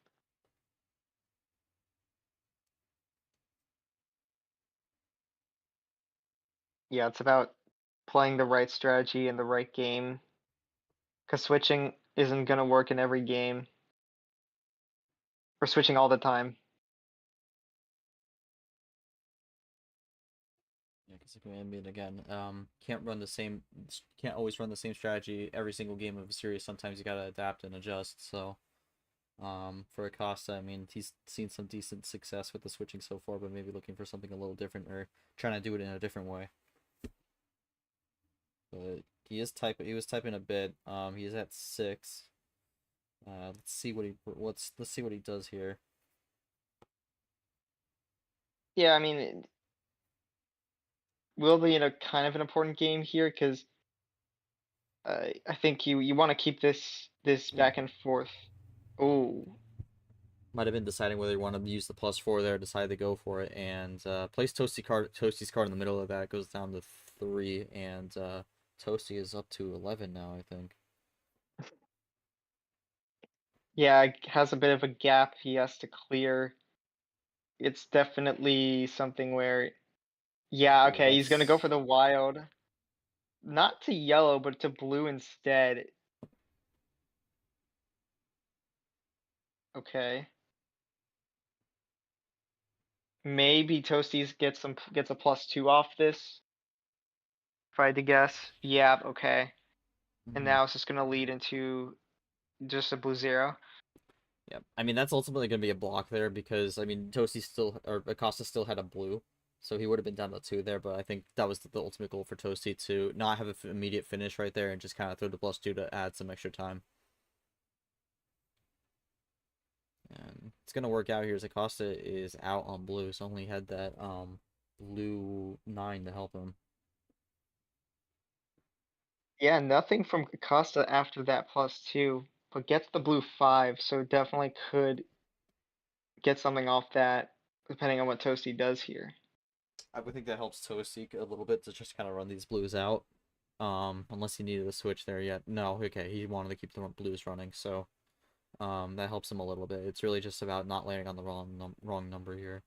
Yeah, it's about playing the right strategy in the right game. Because switching isn't gonna work in every game. Or switching all the time. Yeah, because I mean, again, can't always run the same strategy every single game of a series. Sometimes you gotta adapt and adjust. So, for Acosta, I mean, he's seen some decent success with the switching so far, but maybe looking for something a little different or trying to do it in a different way. But he was typing a bit. He's at 6. Let's see what he does here. Yeah, I mean, will be in a kind of an important game here because I think you want to keep this back and forth. Oh, Might have been deciding whether you want to use the +4 there, decide to go for it, and place Toasty's card in the middle of that, goes down to 3, and Toasty is up to 11 now, I think. yeah, it has a bit of a gap he has to clear. It's definitely something where, yeah, Ooh, okay, he's gonna go that's... for the wild. Not to yellow, but to blue instead. Okay. Maybe Toasties gets a +2 off this. If I had to guess. Yeah, okay. And now it's just gonna lead into just a blue 0. Yeah, I mean, that's ultimately going to be a block there because, I mean, Acosta still had a blue, so he would have been down to 2 there, but I think that was the ultimate goal for Toasty, to not have an immediate finish right there and just kind of throw the +2 to add some extra time. And it's going to work out here as Acosta is out on blue, so only had that blue 9 to help him. Yeah, nothing from Acosta after that +2, but gets the blue 5, so definitely could get something off that, depending on what Toasty does here. I would think that helps Toasty a little bit to just kind of run these blues out. Unless he needed a switch there yet. No, okay, he wanted to keep the blues running, so that helps him a little bit. It's really just about not landing on the wrong number here.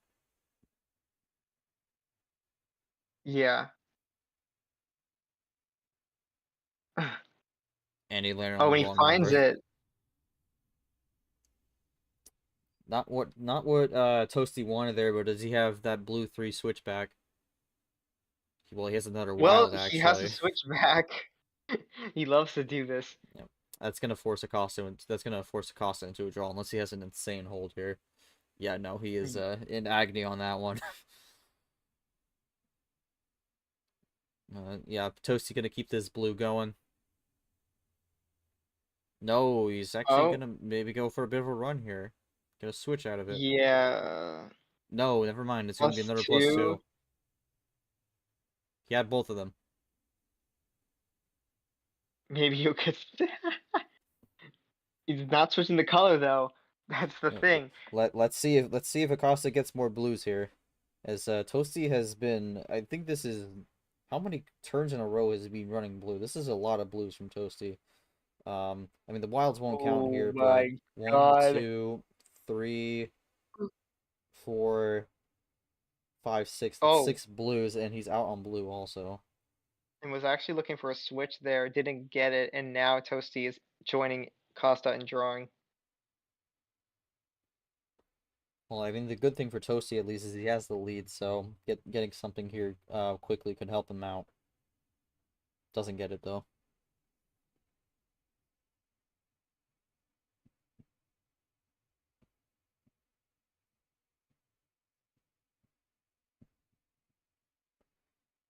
Yeah. And he landed on Oh, the when he wrong finds number. it. Not what Toasty wanted there, but does he have that blue 3 switchback? Well, he has another Well, wild he has to actually. switch back. He loves to do this. Yep. That's gonna force Acosta into a draw unless he has an insane hold here. Yeah, no, he is in agony on that one. Yeah, Toasty gonna keep this blue going. No, he's actually Oh, gonna maybe go for a bit of a run here. Get a switch out of it. yeah. No, never mind. It's gonna be Plus another plus 2. two. He had both of them. Maybe you could. He's not switching the color though. That's the Uh, thing. let's see if Acosta gets more blues here. As Toasty has been, I think this is how many turns in a row has he been running blue? This is a lot of blues from Toasty. I mean the wilds won't count Oh here, but my one, god. 2, 3, 4, 5, 6. That's Oh, 6 blues, and he's out on blue also. and was actually looking for a switch there, didn't get it, and now Toasty is joining Costa in drawing. Well, I mean the good thing for Toasty at least is he has the lead, so getting something here quickly could help him out. Doesn't get it though.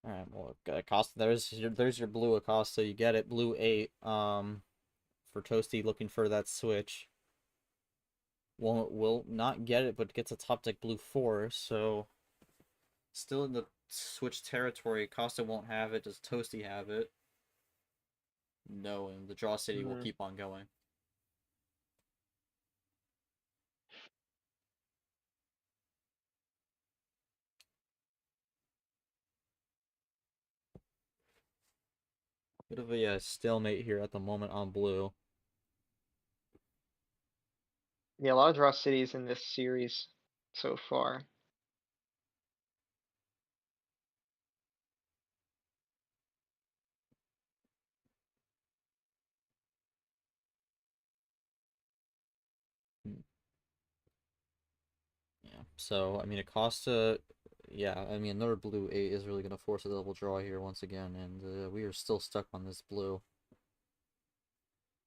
All right, well, Acosta, there's your blue Acosta. You get it, blue 8. For Toasty looking for that switch. Will not get it, but gets a top deck blue 4. So still in the switch territory. Acosta won't have it. Does Toasty have it? No, and the draw city will Hmm. keep on going. Bit of a stalemate here at the moment on blue. Yeah, a lot of draw cities in this series so far. Hmm. Yeah. So I mean Acosta, yeah. I mean another blue 8 is really gonna force a double draw here once again, and we are still stuck on this blue.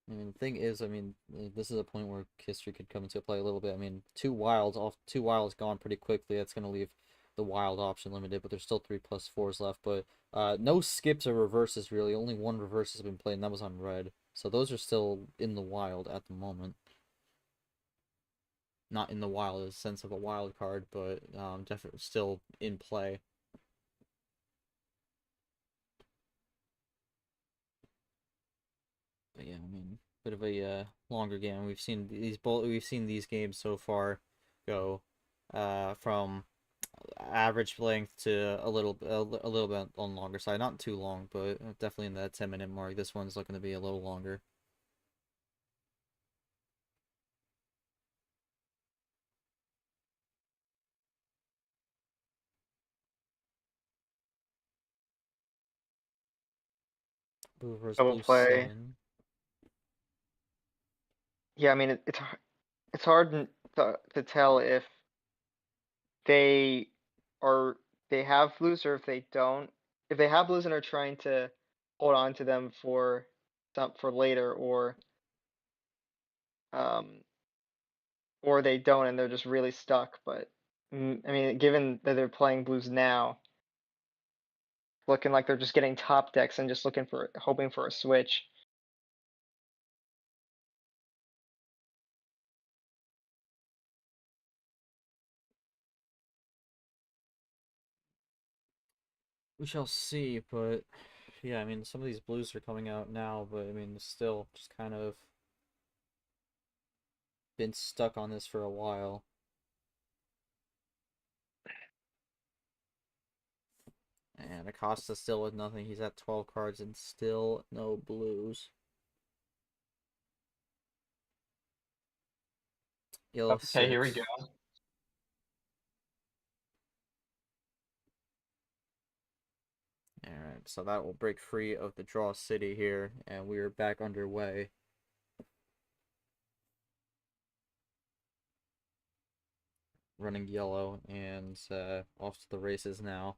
I mean, the thing is, I mean, this is a point where history could come into play a little bit. I mean, two wilds gone pretty quickly. That's going to leave the wild option limited, but there's still 3+4s left. But no skips or reverses really. Only one reverse has been played, and that was on red. So those are still in the wild at the moment. Not in the wild in the sense of a wild card, but definitely still in play. But yeah, I mean, bit of a longer game. We've seen these games so far go from average length to a little bit on longer side. Not too long, but definitely in that 10-minute mark. This one's looking to be a little longer. Blue versus Double blue play. 7. Yeah, I mean it's hard to tell if they are they have blues or if they don't. If they have blues and are trying to hold on to them for later, um or they don't and they're just really stuck. But I mean, given that they're playing blues now, looking like they're just getting top decks and just hoping for a switch. We shall see, but yeah, I mean, some of these blues are coming out now, but I mean, still just kind of been stuck on this for a while. And Acosta still with nothing. He's at 12 cards and still no blues. Yellow Okay, here we 6. go. Alright, so that will break free of the draw city here, and we are back underway. Running yellow, and off to the races now.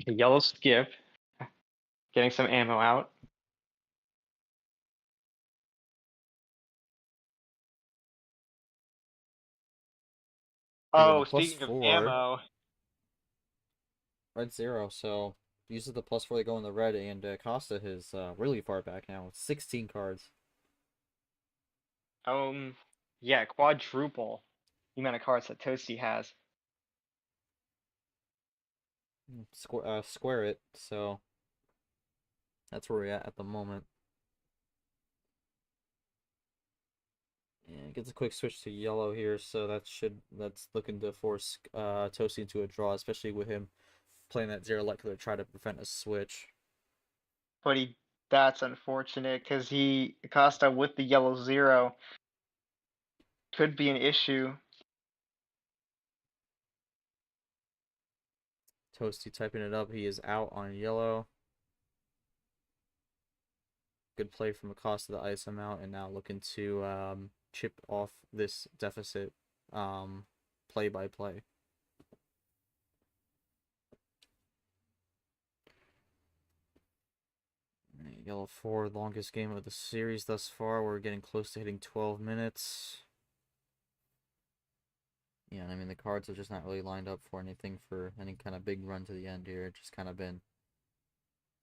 Okay, yellow skip. Getting some ammo out. Ooh, and the Oh, plus speaking of 4. ammo. Red 0, so uses the plus 4 to go in the red, and Acosta is really far back now. 16 cards. Yeah, quadruple the amount of cards that Toasty has. Square it, so that's where we're at the moment. And gets a quick switch to yellow here, so that's looking to force Toasty into a draw, especially with him playing that 0 light to try to prevent a switch. But that's unfortunate because Acosta with the yellow 0 could be an issue. Toasty typing it up, he is out on yellow. Good play from Acosta to ice him out, and now looking to chip off this deficit play by play. Yellow 4, longest game of the series thus far. We're getting close to hitting 12 minutes. Yeah, I mean, the cards are just not really lined up for anything for any kind of big run to the end here. Just kind of been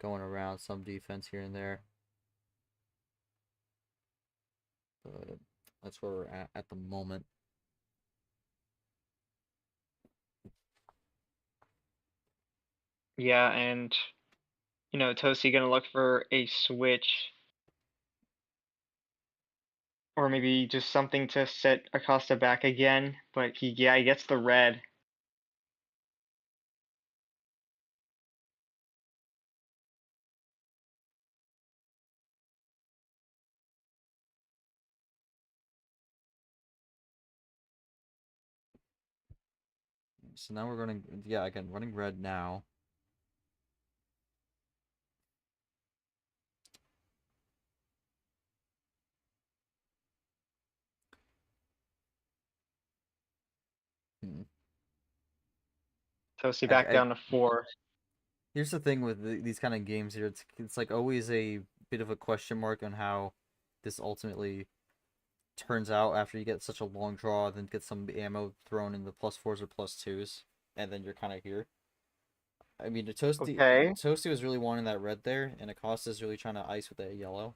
going around, some defense here and there. But that's where we're at the moment. Yeah, and Toasty gonna look for a switch. Or maybe just something to set Acosta back again. But he gets the red. So now we're running, yeah, again, running red now. Hmm. Toasty back I down to 4. Here's the thing with these kind of games here. It's like always a bit of a question mark on how this ultimately turns out after you get such a long draw, then get some ammo thrown in the plus 4s or plus 2s, and then you're kind of here. I mean, the Okay. Toasty was really wanting that red there, and Acosta is really trying to ice with that yellow.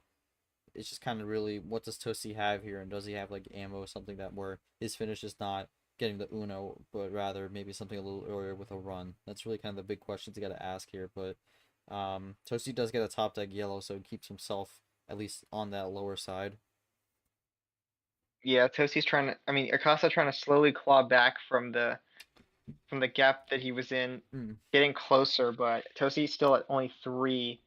It's just kind of really, what does Toasty have here, and does he have like ammo, something that where his finish is not getting the Uno, but rather maybe something a little earlier with a run. That's really kind of the big questions you got to ask here. But Toasty does get a top deck yellow, so he keeps himself at least on that lower side. Yeah, Acosta trying to slowly claw back from the gap that he was in, Mm. getting closer, but Toasty's still at only 3.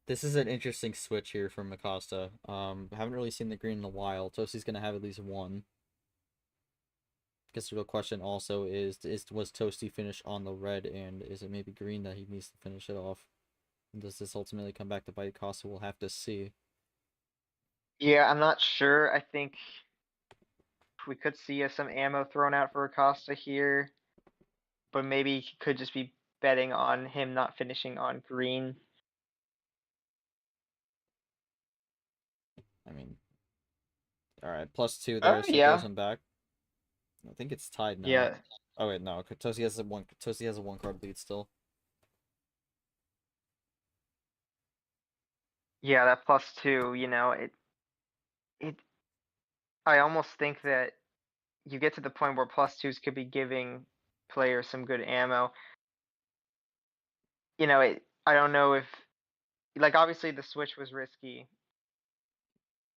This is an interesting switch here from Acosta. Haven't really seen the green in a while. Toasty's gonna have at least one. I guess the real question also is was Toasty finish on the red, and is it maybe green that he needs to finish it off? And does this ultimately come back to bite Acosta? We'll have to see. Yeah, I'm not sure. I think we could see some ammo thrown out for Acosta here, but maybe he could just be betting on him not finishing on green. I mean, all right, plus 2 Oh there, so throws yeah, him back. I think it's tied now. yeah. Oh wait, no, Toasty has a one card lead still. Yeah, that +2, it I almost think that you get to the point where +2s could be giving players some good ammo. I don't know if like obviously the switch was risky.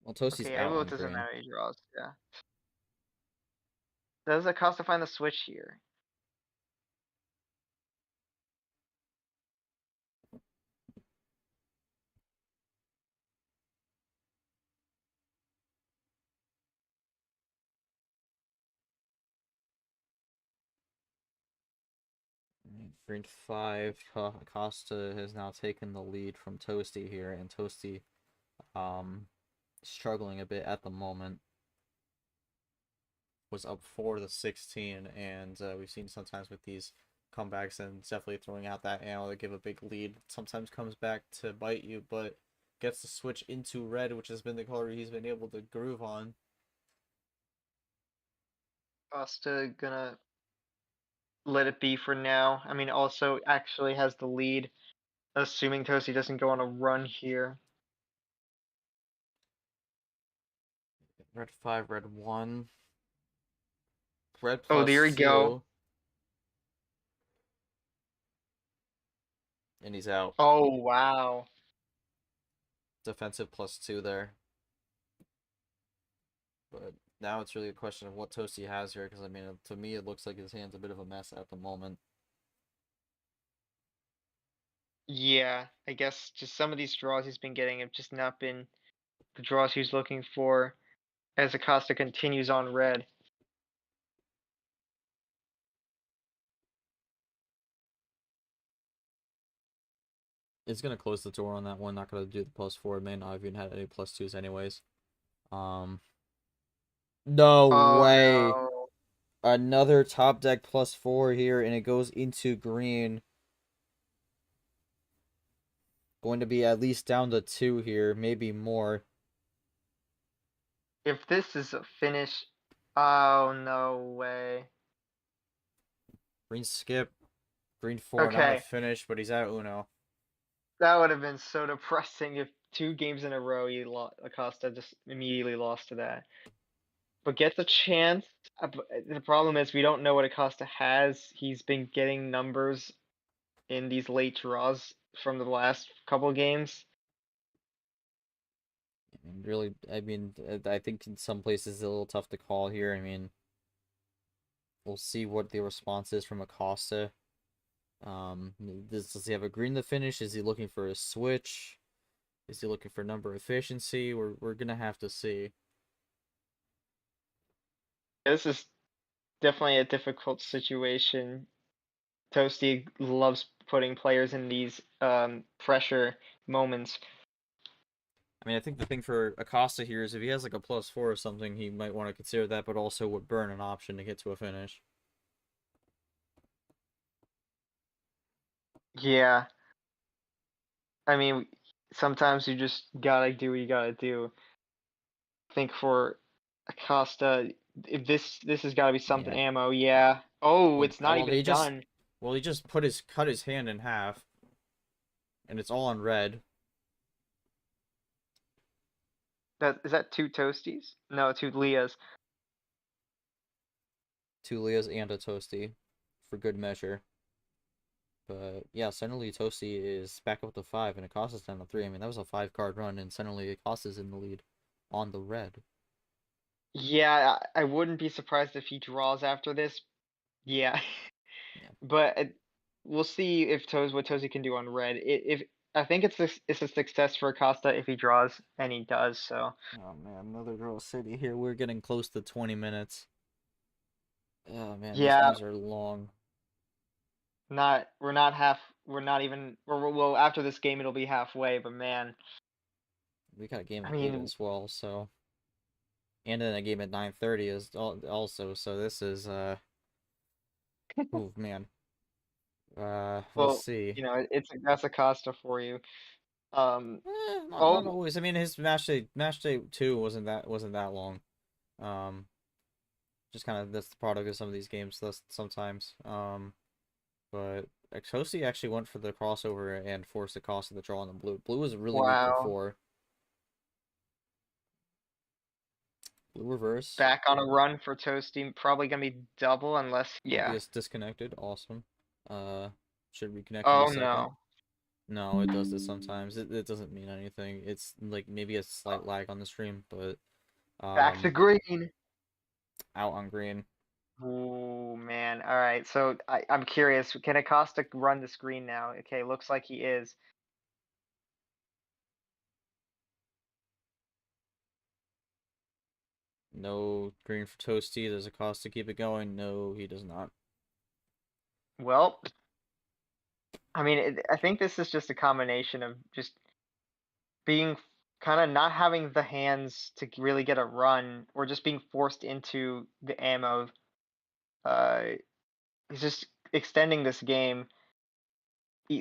Well, Toasty's Okay, out well it on doesn't green. matter, he draws, yeah. Does Acosta find the switch here? Green 5, Acosta has now taken the lead from Toasty here, and Toasty struggling a bit at the moment. Was up 4-16, and we've seen sometimes with these comebacks and definitely throwing out that ammo to give a big lead. Sometimes comes back to bite you, but gets to switch into red, which has been the color he's been able to groove on. Acosta gonna let it be for now. I mean, also actually has the lead, assuming Toasty doesn't go on a run here. Red 5, red 1. Red Oh, there we go. +2. And he's out. Oh, wow. Defensive +2 there. But now it's really a question of what Toasty has here, because I mean, to me, it looks like his hand's a bit of a mess at the moment. Yeah, I guess just some of these draws he's been getting have just not been the draws he's looking for as Acosta continues on red. It's gonna close the door on that one. Not gonna do the +4. It may not have even had any +2s anyways. No Oh way. no. Another top deck +4 here, and it goes into green. Going to be at least down to 2 here, maybe more. If this is a finish, oh no way. Green skip. Green 4, not a Okay, finish, but he's at Uno. that would have been so depressing if 2 games in a row Acosta just immediately lost to that. But gets a chance. The problem is we don't know what Acosta has. He's been getting numbers in these late draws from the last couple games. And really, I mean, I think in some places it's a little tough to call here. I mean, we'll see what the response is from Acosta. Does he have a green to finish? Is he looking for a switch? Is he looking for number efficiency? We're gonna have to see. This is definitely a difficult situation. Toasty loves putting players in these pressure moments. I mean, I think the thing for Acosta here is if he has like a +4 or something, he might want to consider that, but also would burn an option to get to a finish. Yeah, I mean, sometimes you just gotta do what you gotta do. I think for Acosta, if this has got to be something Yeah. ammo. Yeah. Oh, Well, it's not even just done. well he just cut his hand in half, and it's all on red. That is that 2 Toasties? No, 2 Leahs. 2 Leahs and a Toasty, for good measure. But yeah, suddenly Toasty is back up to 5, and Acosta's down to 3. I mean, that was a 5-card run, and suddenly Acosta's in the lead on the red. Yeah, I wouldn't be surprised if he draws after this. Yeah. Yeah. But we'll see if what Toasty can do on red. If I think it's a success for Acosta if he draws, and he does so. Oh man, another draw city here. We're getting close to 20 minutes. Oh man, these Yeah, games are long. we're not half. We're not even. Well, after this game, it'll be halfway. But man, We got a game I at 8 mean, as well, so. And then a game at 9:30 is also, so this is, oh man. We'll well, see. that's Acosta for you. Um. Not Oh, always. I mean, his match day 2 wasn't that long. Um, just kind of that's the product of some of these games. Sometimes. But Toasty actually went for the crossover and forced Acosta to draw on the blue. Blue was really weak Wow. before. Blue reverse. Back on a run for Toasty. Probably gonna be double unless Maybe yeah. it's disconnected. Awesome. Should reconnect in a Oh second. no. No, it does this sometimes. It doesn't mean anything. It's like maybe a slight lag on the stream, but Back to green. out on green. Ooh, man. All right. So I'm curious. Can Acosta run the screen now? Okay, looks like he is. No green for Toasty. There's a cost to keep it going. No, he does not. Well, I mean, I think this is just a combination of just being kind of not having the hands to really get a run, or just being forced into the ammo. He's just extending this game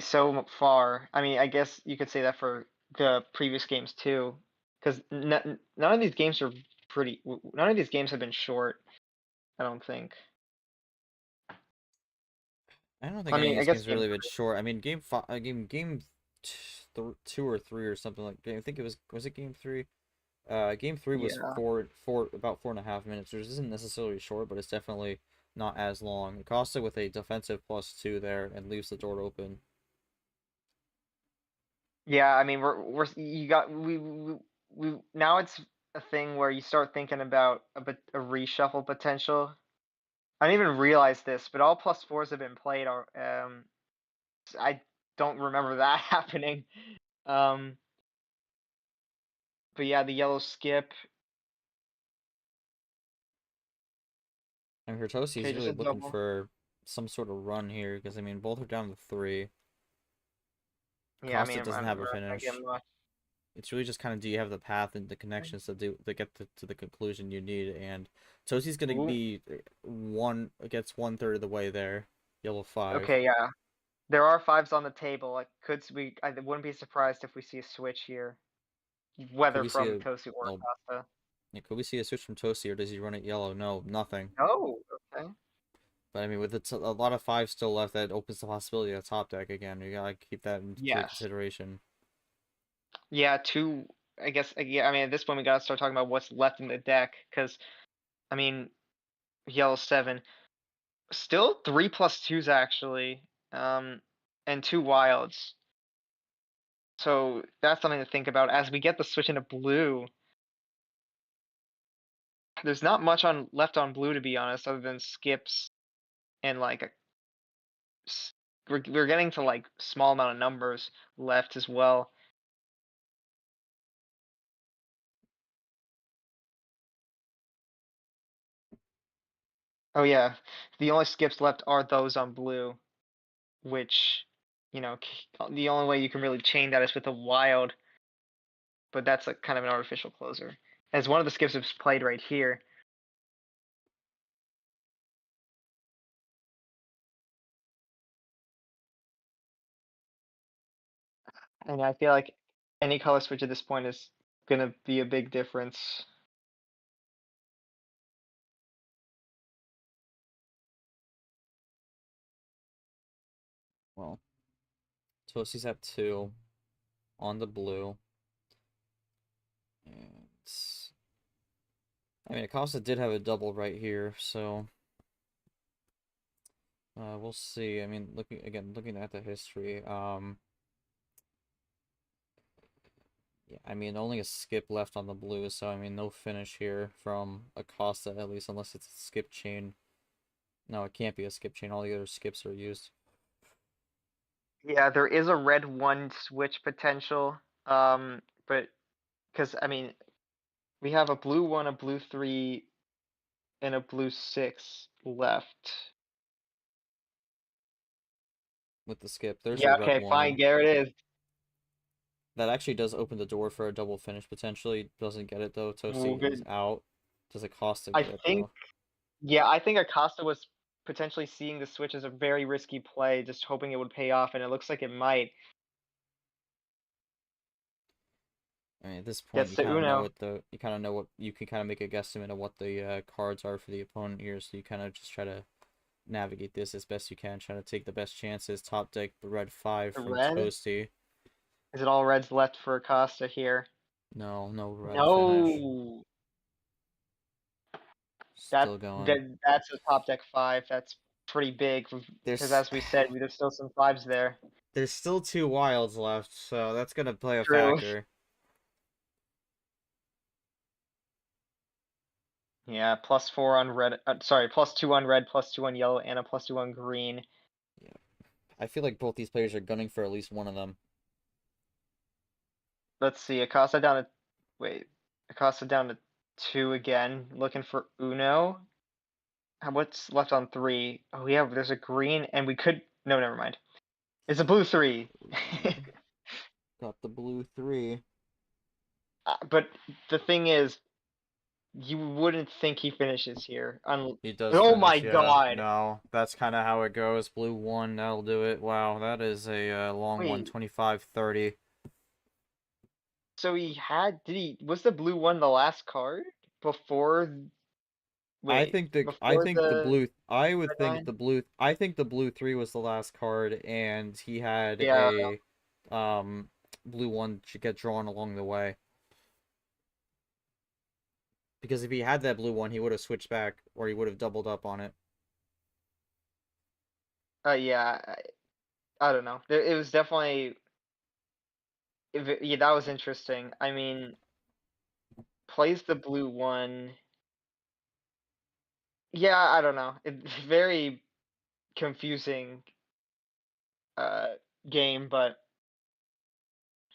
so far. I mean, I guess you could say that for the previous games too, because none of these games are none of these games have been short. I don't think. I don't think I any of mean, I these guess games game really been short. I mean, game five, two or three or something like. I think was it game three? Game three was yeah. about 4.5 minutes, which isn't necessarily short, but it's definitely not as long. Acosta with a defensive +2 there and leaves the door open. Yeah, I mean, we're you got we now it's a thing where you start thinking about a reshuffle potential. I didn't even realize this, but all +4s have been played. I don't remember that happening. Um, but yeah, the yellow skip. And Hirtosi is Okay, just really a looking double. for some sort of run here because I mean both are down to 3. Yeah, I Costa mean, doesn't I'm have a not gonna get finish. much. It's really just kind of do you have the path and the connections to get to the conclusion you need, and Tosi's gonna Ooh, be gets 1/3 of the way there. Yellow 5. okay, yeah. There are fives on the table. I wouldn't be surprised if we see a switch here, Could whether we see from a Tosi or well? Acosta. Yeah, could we see a switch from Tosi, or does he run it yellow? No, nothing. Oh, okay. But I mean, with a lot of 5 still left, that opens the possibility of top deck again. You gotta keep that into Yes. consideration. Yeah, two. I guess. Yeah. I mean, at this point, we gotta start talking about what's left in the deck, because I mean, yellow 7, still 3+2s actually, and 2 wilds. So that's something to think about as we get the switch into blue. There's not much on left on blue, to be honest, other than skips and like we're getting to like small amount of numbers left as well. Oh yeah, the only skips left are those on blue, which, the only way you can really chain that is with a wild, but that's a kind of an artificial closer. As one of the skips is played right here. And I feel like any color switch at this point is gonna be a big difference. Well, Tosi's at 2 on the blue, and I mean, Acosta did have a double right here, so we'll see. I mean, looking at the history, yeah, I mean, only a skip left on the blue, so I mean, no finish here from Acosta at least, unless it's a skip chain. No, it can't be a skip chain. All the other skips are used. Yeah, there is a red 1 switch potential, but because I mean, we have a blue 1, a blue 3, and a blue 6 left. With the skip. There's your Yeah, red okay, fine, one. there it is. That actually does open the door for a double finish potentially. Doesn't get it though. Ooh, Toasty is good. out. Does Acosta I get it think, though? yeah, I think Acosta was potentially seeing the switch as a very risky play, just hoping it would pay off, and it looks like it might. I mean, at this point, Gets to Uno. you kind of know what you can kind of make a guesstimate of what the cards are for the opponent here. So you kind of just try to navigate this as best you can, trying to take the best chances. Top deck the red 5 The from red? Toasty. Is it all reds left for Acosta here? No, no red finish. No. Still going. That's a top deck 5. That's pretty big because There's as we said, there's still some 5s there. there's still 2 wilds left, so that's gonna play a True. factor. Yeah, +4 on red. Sorry, +2 on red, +2 on yellow, and a +2 on green. Yeah. I feel like both these players are gunning for at least one of them. Let's see, Acosta down to wait. Acosta down to 2 again, looking for Uno. What's left on 3? Oh yeah, there's a green, and we could. No, never mind. It's a blue 3. Got the blue 3. But the thing is, you wouldn't think he finishes here. He does Oh my finish, yeah. god! No, that's kind of how it goes. Blue 1, that'll do it. Wow, that is a long one, Wait, 25-30. so was the blue one the last card? Before, I wait, think before the I would red think line? the blue I think the blue 3 was the last card, and he had Yeah, a blue 1 should get drawn along the way. Because if he had that blue 1, he would have switched back, or he would have doubled up on it. yeah, I don't know. It was definitely, yeah, that was interesting. I mean, plays the blue one. Yeah, I don't know. Very confusing uh game, but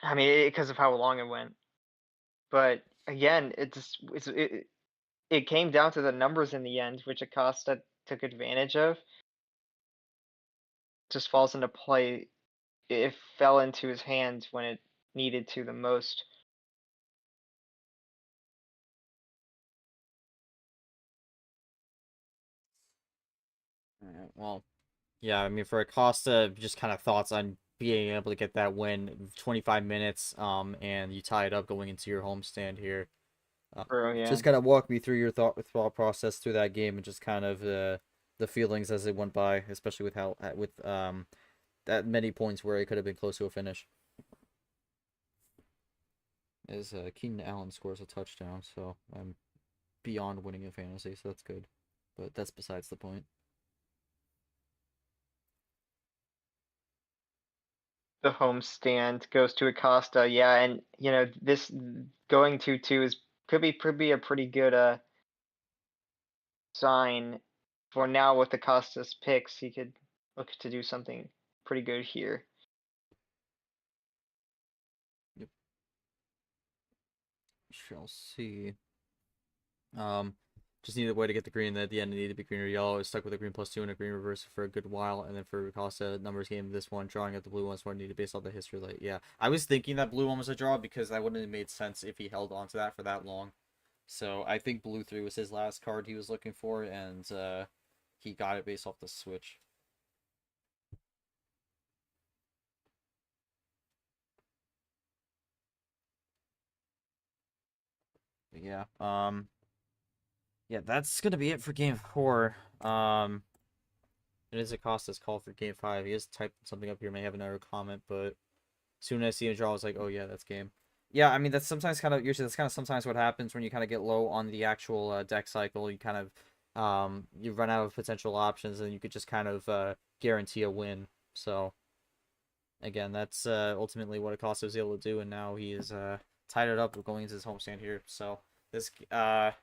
I mean, because of how long it went. But again, it came down to the numbers in the end, which Acosta took advantage of. Just falls into play. It fell into his hands when it needed to the most. Alright, well, yeah, I mean, for Acosta, just kind of thoughts on being able to get that win, 25 minutes, and you tie it up going into your homestand here. Bro, yeah. Just kind of walk me through your thought process through that game and just kind of the feelings as it went by, especially with how with that many points where it could have been close to a finish. As Keenan Allen scores a touchdown, so I'm beyond winning in fantasy, so that's good. But that's besides the point. The homestand goes to Acosta, yeah, and this going 2-2 is could be a pretty good sign for now with Acosta's picks. He could look to do something pretty good here. Yep. Shall see. Um, just needed a way to get the green. At the end, it needed to be green or yellow. I was stuck with a green +2 and a green reverse for a good while. And then for Acosta, numbers game, this one, drawing at the blue ones, where I needed based off the history. Like, yeah, I was thinking that blue one was a draw because that wouldn't have made sense if he held on to that for that long. So I think blue 3 was his last card he was looking for, and he got it based off the switch. But yeah, yeah, that's gonna be it for game 4. It is Acosta's call for game 5. He has typed something up here, may have another comment, but as soon as I see a draw, I was like, oh yeah, that's game. Yeah, I mean, that's sometimes kind of, usually that's kind of sometimes what happens when you kind of get low on the actual deck cycle. You kind of, you run out of potential options, and you could just kind of guarantee a win. So, again, that's ultimately what Acosta was able to do, and now he is tied it up going into his homestand here. So, this, yeah,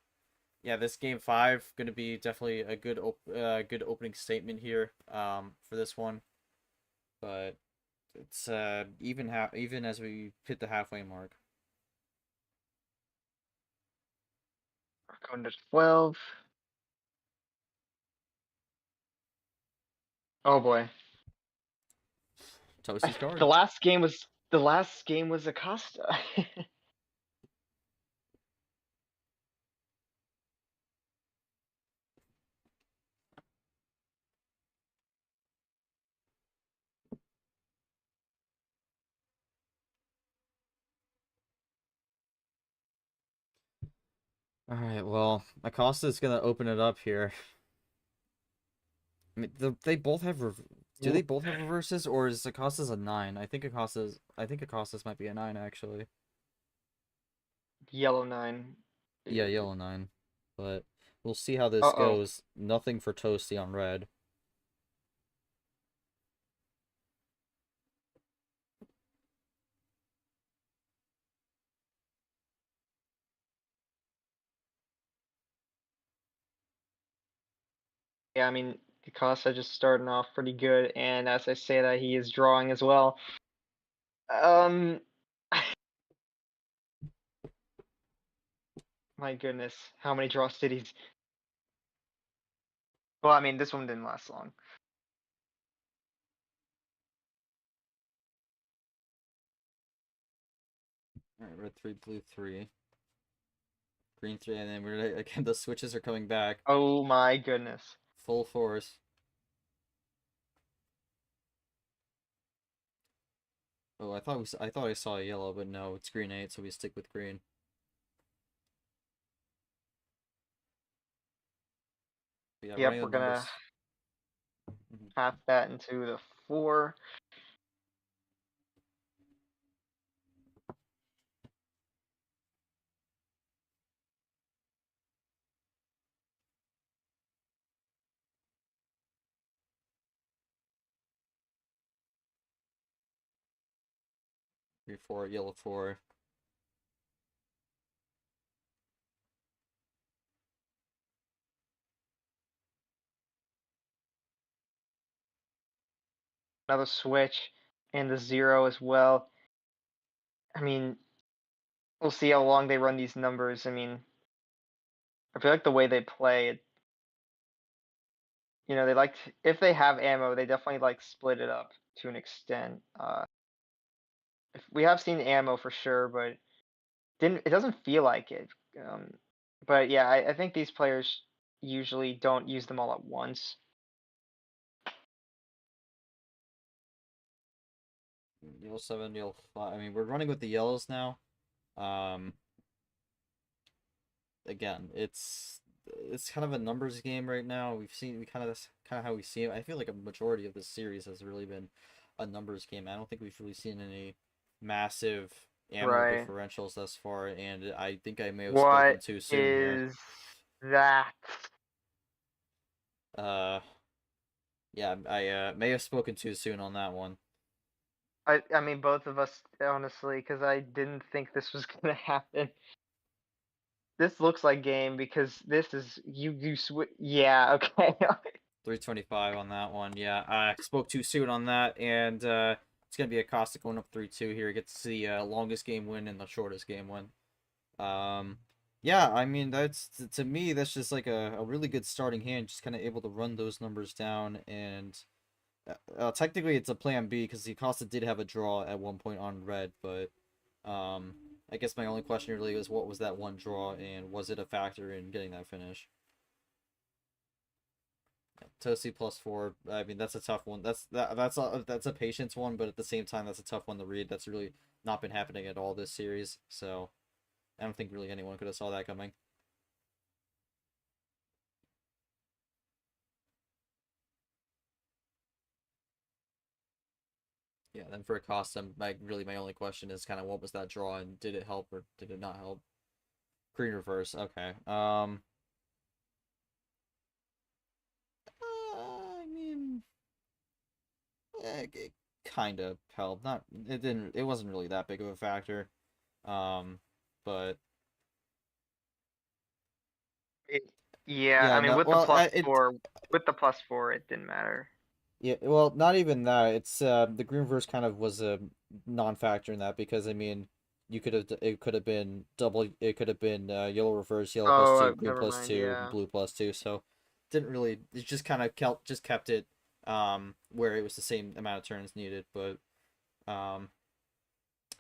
this game 5 going to be definitely a good good opening statement here for this one. But it's even as we hit the halfway mark. We're going to 12. Oh boy. Toasty's card. The last game was Acosta. Alright, well, Acosta's gonna open it up here. I mean, they both have do they both have reverses, or is Acosta's a 9? I think Acosta's might be a 9 actually. Yellow 9. Yeah, yellow 9. But we'll see how this Uh-oh. goes. Nothing for Toasty on red. Yeah, I mean, Acosta just starting off pretty good, and as I say that, he is drawing as well. My goodness, how many draw cities? Well, I mean, this one didn't last long. Alright, red 3, blue 3. Green 3, and then we're again the switches are coming back. Oh my goodness. Full force. Oh, I thought I saw a yellow, but no, it's green 8, so we stick with green. But yeah, Yep, running we're the gonna numbers. half that into the 4. Green 4, yellow 4. Another switch, and the 0 as well. I mean, we'll see how long they run these numbers. I mean, I feel like the way they play, they like if they have ammo, they definitely like split it up to an extent. If we have seen ammo for sure, but it doesn't feel like it. Um, but yeah, I think these players usually don't use them all at once. Yellow 7, yellow 5. I mean, we're running with the yellows now. Um, Again, it's kind of a numbers game right now. We kind of that's kind of how we see it. I feel like a majority of this series has really been a numbers game. I don't think we've really seen any massive ammo Right. differentials thus far, and I think I may have spoken What too soon here. is that? Uh, yeah, I may have spoken too soon on that one. I mean, both of us, honestly, because I didn't think this was gonna happen. This looks like game because this is you switch. Yeah, okay. 325 on that one. Yeah, I spoke too soon on that, and it's gonna be Acosta going up 3-2 here. Gets the longest game win and the shortest game win. Um, yeah, I mean that's to me that's just like a really good starting hand, just kind of able to run those numbers down, and technically it's a plan B because the Acosta did have a draw at one point on red, but um, I guess my only question really was what was that one draw and was it a factor in getting that finish? Toasty +4. I mean, that's a tough one. That's a patience one, but at the same time, that's a tough one to read. That's really not been happening at all this series. So I don't think really anyone could have saw that coming. Yeah. Then for Acosta, my only question is kind of what was that draw and did it help or did it not help? Green reverse. Okay. I mean, it kind of helped. Not. It didn't. It wasn't really that big of a factor. Um, but It- yeah, yeah. I mean, No. Well, with the +4, it didn't matter. Yeah, well, not even that. It's the Greenverse kind of was a non-factor in that because I mean, it could have been double. It could have been yellow reverse, yellow plus Oh, two, green never plus mind. two, Yeah. blue plus two. So didn't really. It just kind of kept it where it was the same amount of turns needed. But um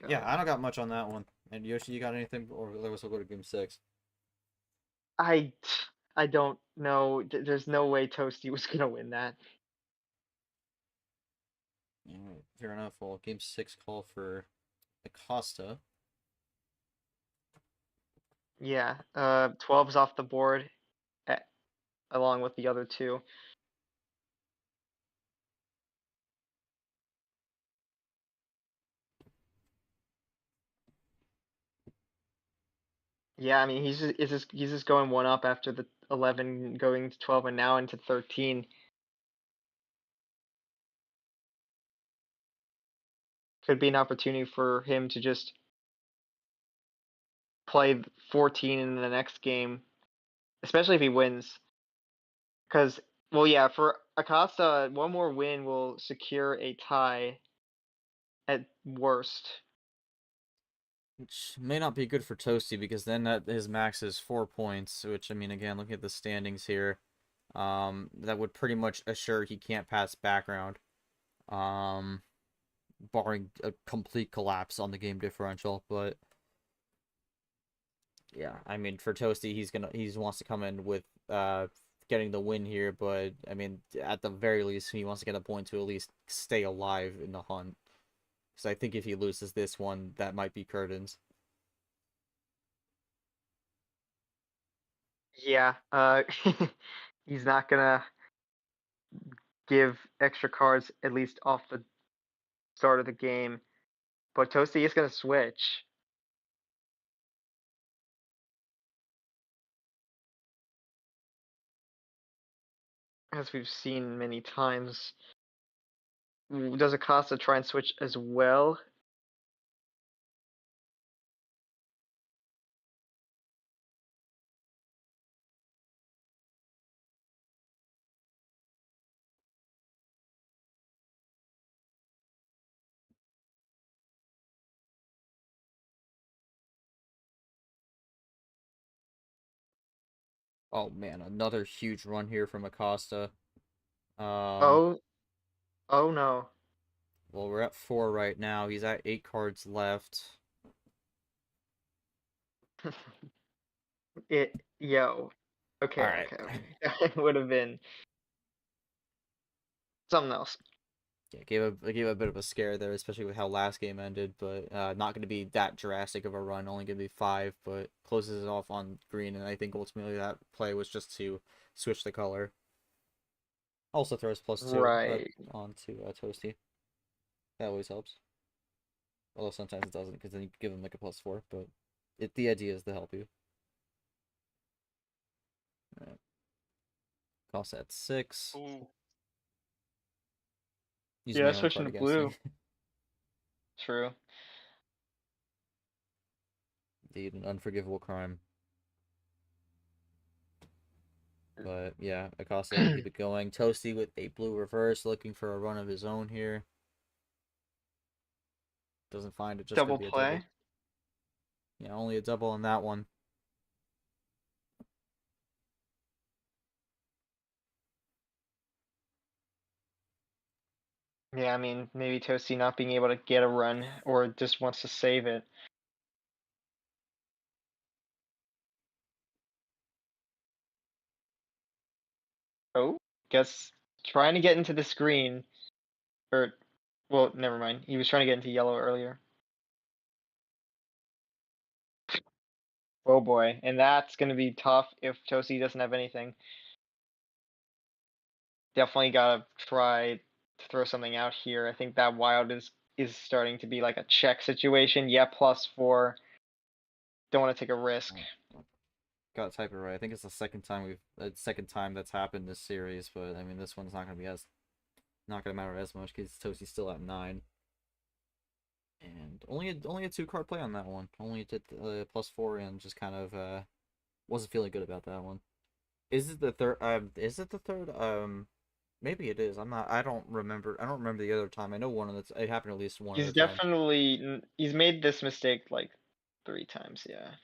Got yeah, it. I don't got much on that one. And Yoshi, you got anything? Or otherwise, we'll go to game 6. I I don't know. There's no way Toasty was gonna win that. All right, fair enough. Well, game 6 call for Acosta. Yeah. 12's off the board, a- along with the other two. Yeah, I mean he's just going one up after the 11 going to 12 and now into 13. Could be an opportunity for him to just play 14 in the next game, especially if he wins. Because, well, yeah, for Acosta, one more win will secure a tie at worst. Which may not be good for Toasty because then his max is 4 points. Which, I mean, again, looking at the standings here, that would pretty much assure he can't pass background. Barring a complete collapse on the game differential, but yeah, I mean for Toasty, he wants to come in with getting the win here, but I mean at the very least he wants to get a point to at least stay alive in the hunt. Because I think if he loses this one, that might be curtains. Yeah, he's not gonna give extra cards at least off the start of the game, but Toasty is gonna switch. As we've seen many times. Does Acosta try and switch as well? Oh man, another huge run here from Acosta. Oh, oh no. Well, we're at 4 right now. He's at 8 cards left. Yo. All Okay, right. okay, okay. That would have been something else. Yeah, gave a bit of a scare there, especially with how last game ended. But not going to be that drastic of a run. Only going to be 5, but closes it off on green. And I think ultimately that play was just to switch the color. Also throws +2 Right. onto Toasty. That always helps. Although sometimes it doesn't, because then you give him like a +4. But the idea is to help you. All right. Cost at 6. Ooh. Using Yeah, my own switching card to against me. blue. True. Indeed, an unforgivable crime. But yeah, Acosta able to keep it going. Toasty with a blue reverse, looking for a run of his own here. Doesn't find it, just gonna Double be a double. play. Yeah, only a double on that one. Yeah, I mean, maybe Toasty not being able to get a run or just wants to save it. Oh, guess trying to get into the screen. Or, well, never mind. He was trying to get into yellow earlier. Oh boy, and that's gonna be tough if Toasty doesn't have anything. Definitely gotta try to throw something out here. I think that wild is starting to be like a check situation. Yeah, +4. Don't want to take a risk. Got to type it right. I think it's the second time that's happened this series, but I mean this one's not gonna be as not gonna matter as much because Toasty's still at 9. And only a 2 card play on that one. Only did +4 and just kind of wasn't feeling good about that one. Is it the third? Is it the third? Maybe it is. I'm not. I don't remember. I don't remember the other time. I know one of the. It happened at least one He's other time. definitely he's made this mistake like 3 times. Yeah.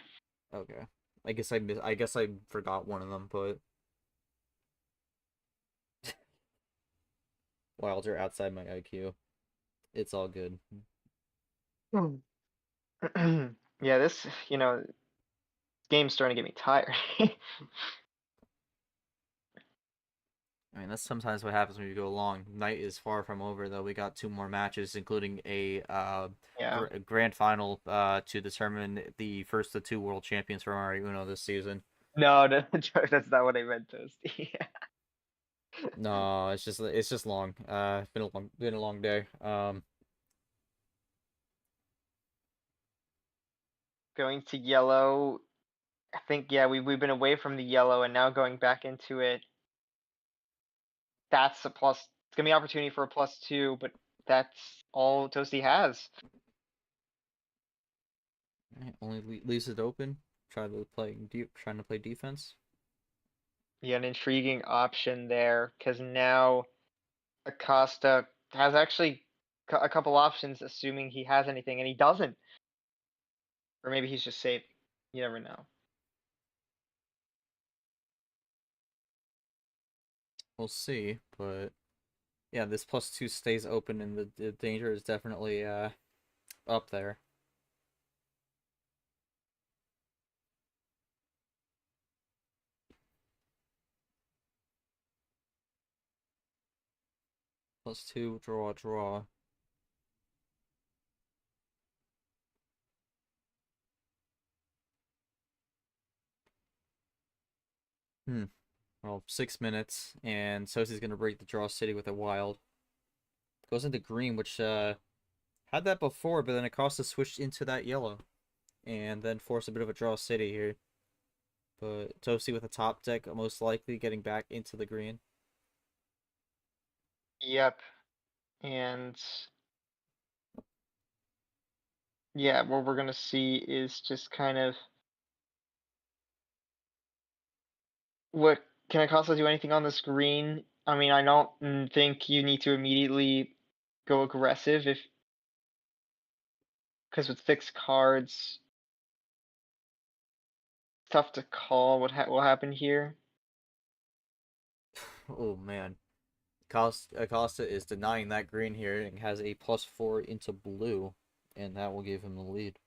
Okay. I guess I forgot one of them, but wilds are outside my IQ. It's all good. Yeah, this game's starting to get me tired. I mean, that's sometimes what happens when you go long. Night is far from over, though. We got 2 more matches, including a Yeah. grand final to determine the first of 2 world champions from Mari Uno this season. No, that's not what I meant, Toasty. No, it's just long. Been a long day. Going to yellow. I think, yeah, we've been away from the yellow and now going back into it. That's a plus. It's gonna be an opportunity for a +2, but that's all Toasty has. Alright, only leaves it open. Trying to play defense. Yeah, an intriguing option there, because now Acosta has actually a couple options, assuming he has anything, and he doesn't. Or maybe he's just safe. You never know. We'll see, but yeah, this +2 stays open, and the danger is definitely up there. +2, draw, draw. Well, 6 minutes, and Sosi's gonna break the draw city with a wild. Goes into green, which had that before, but then Acosta switched into that yellow, and then forced a bit of a draw city here. But Toasty with a top deck, most likely getting back into the green. Yep. And yeah, what we're gonna see is just kind of what can Acosta do anything on this green? I mean, I don't think you need to immediately go aggressive if because with fixed cards, it's tough to call what will happen here. Oh man, Acosta is denying that green here and has a +4 into blue, and that will give him the lead.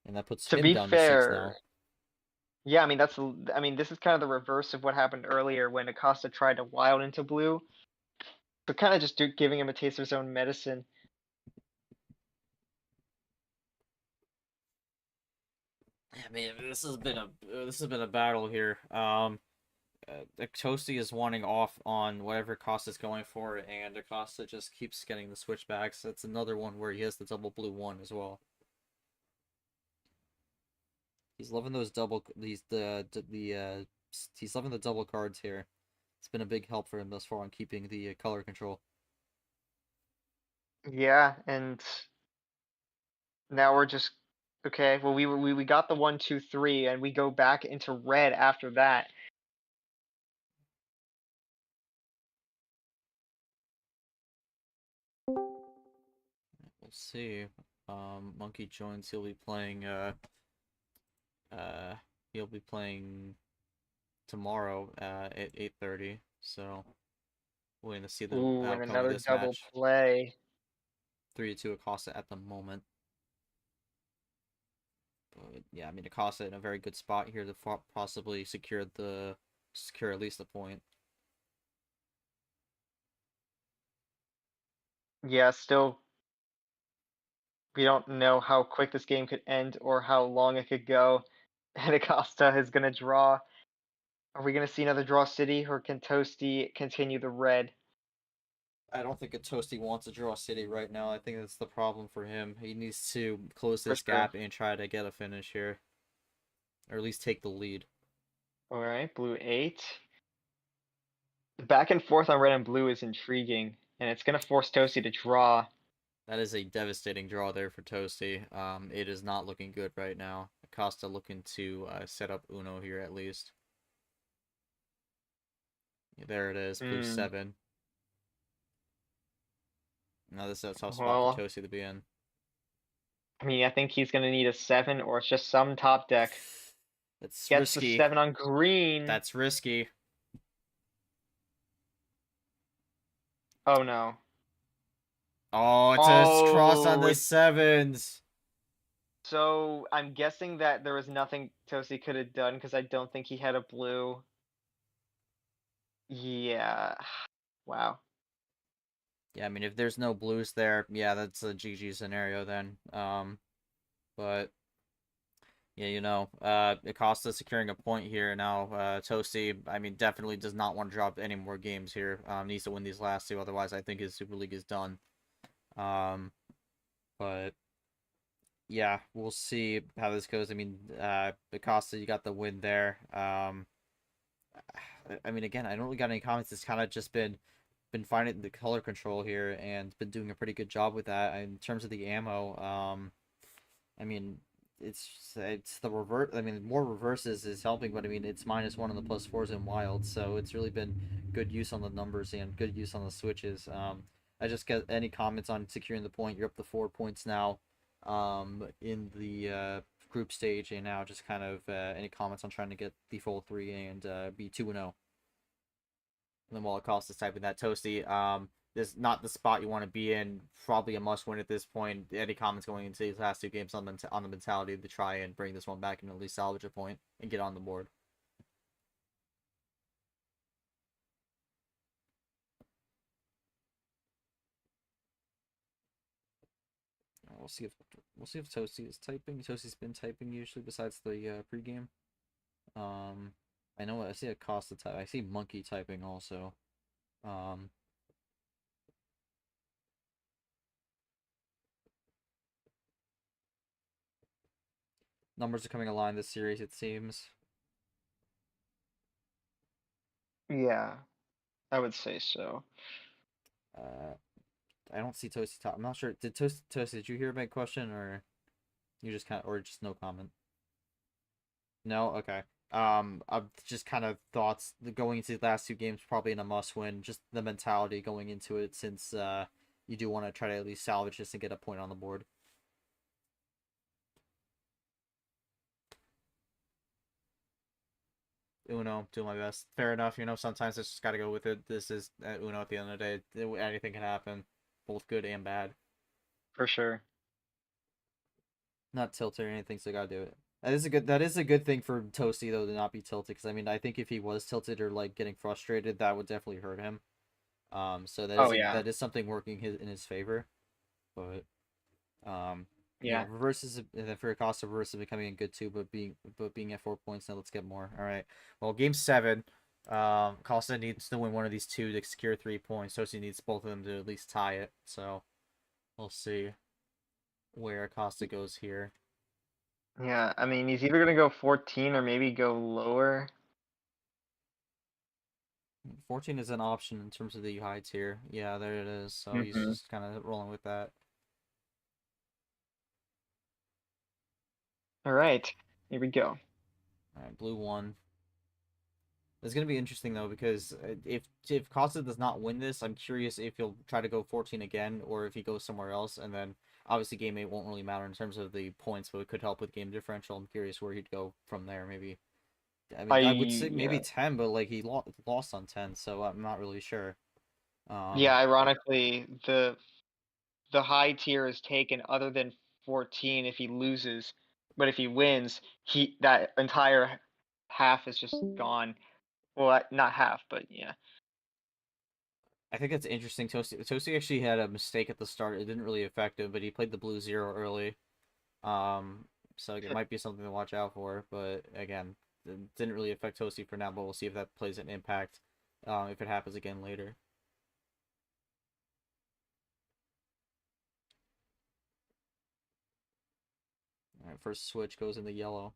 And that puts To him be down to 6 fair, now. yeah, I mean I mean this is kind of the reverse of what happened earlier when Acosta tried to wild into blue. So kind of just giving him a taste of his own medicine. I mean, this has been a battle here. Toasty is wanting off on whatever Acosta's going for, and Acosta just keeps getting the switchbacks. That's another one where he has the double blue one as well. He's loving those he's loving the double cards here. It's been a big help for him thus far on keeping the color control. Yeah, and now we're just okay. Well, we got the 1, 2, 3, and we go back into red after that. We'll see. Monkey joins. Uh, he'll be playing tomorrow at 8:30. So waiting to see the Ooh, and outcome of another this double match. play. 3-2 Acosta at the moment. But yeah, I mean Acosta in a very good spot here to possibly secure at least a point. Yeah, still we don't know how quick this game could end or how long it could go. And Acosta is gonna draw. Are we gonna see another draw city, or can Toasty continue the red? I don't think a Toasty wants to draw City right now. I think that's the problem for him. He needs to close For this sure. gap and try to get a finish here, or at least take the lead. All right, blue 8. The back and forth on red and blue is intriguing, and it's gonna force Toasty to draw. That is a devastating draw there for Toasty. It is not looking good right now. Acosta looking to set up Uno here at least. Yeah, there it is, blue 7. Now this is a tough spot for Well, Toasty to be in. I mean, I think he's gonna need a 7 or it's just some top deck. That's Gets the risky. 7 on green. That's risky. Oh no. Oh, it's a cross on Oh, the 7s. so I'm guessing that there was nothing Toasty could have done because I don't think he had a blue. Yeah. Wow. Yeah, I mean, if there's no blues there, yeah, that's a GG scenario then. But yeah, Acosta securing a point here now. Toasty, I mean, definitely does not want to drop any more games here. Needs to win these last two, otherwise I think his Super League is done. But yeah, we'll see how this goes. I mean, Acosta, you got the win there. I mean, again, I don't really got any comments. It's kind of just been finding the color control here and been doing a pretty good job with that. In terms of the ammo, I mean, it's the revert. I mean, more reverses is helping, but I mean, it's -1 on the +4s in wild, so it's really been good use on the numbers and good use on the switches. I just get any comments on securing the point. You're up to 4 points now, in the group stage, and now just kind of any comments on trying to get the full 3 and be 2-0. And then while Acosta's typing that, Toasty, this is not the spot you want to be in. Probably a must-win at this point. Any comments going into these last 2 games on the mentality to try and bring this one back and at least salvage a point and get on the board? We'll see if Toasty is typing. Toasty's been typing usually besides the pregame. I know I see Acosta type. I see Monkey typing also. Um, Numbers are coming aligned this series, it seems. Yeah, I would say so. Uh, I don't see Toasty top. I'm not sure. Toasty, did you hear my question, or you just kind of, or just no comment? No, okay. I've just kind of thoughts going into the last 2 games probably in a must-win. Just the mentality going into it, since you do want to try to at least salvage this and get a point on the board. Uno, do my best. Fair enough. Sometimes it's just got to go with it. This is Uno at the end of the day. Anything can happen, both good and bad. For sure. Not tilted or anything, so gotta do it. That is a good thing for Toasty though, to not be tilted, because I mean, I think if he was tilted or like getting frustrated, that would definitely hurt him. So Oh yeah. that is something working in his favor. But Yeah. reverses, and then for Acosta, reverses becoming a good too, but being at 4 points now. Let's get more. All right. Well, game 7, Acosta needs to win one of these 2 to secure 3 points. Toasty needs both of them to at least tie it. So we'll see where Acosta goes here. Yeah, I mean, he's either gonna go 14 or maybe go lower. 14 is an option in terms of the high tier. Yeah, there it is. So he's Mm-hmm. just kind of rolling with that. All right, here we go. All right, blue 1. It's gonna be interesting though, because if Costa does not win this, I'm curious if he'll try to go 14 again, or if he goes somewhere else. And then obviously game 8 won't really matter in terms of the points, but it could help with game differential. I'm curious where he'd go from there. Maybe, I mean, I would say maybe Yeah. 10, but like he lost on 10, so I'm not really sure. Yeah, ironically, the high tier is taken other than 14 if he loses, but if he wins, that entire half is just gone. Well, not half, but yeah. I think that's interesting. Toasty actually had a mistake at the start. It didn't really affect him, but he played the blue 0 early. Um, so it might be something to watch out for. But again, it didn't really affect Toasty for now. But we'll see if that plays an impact if it happens again later. All right, first switch goes in the yellow.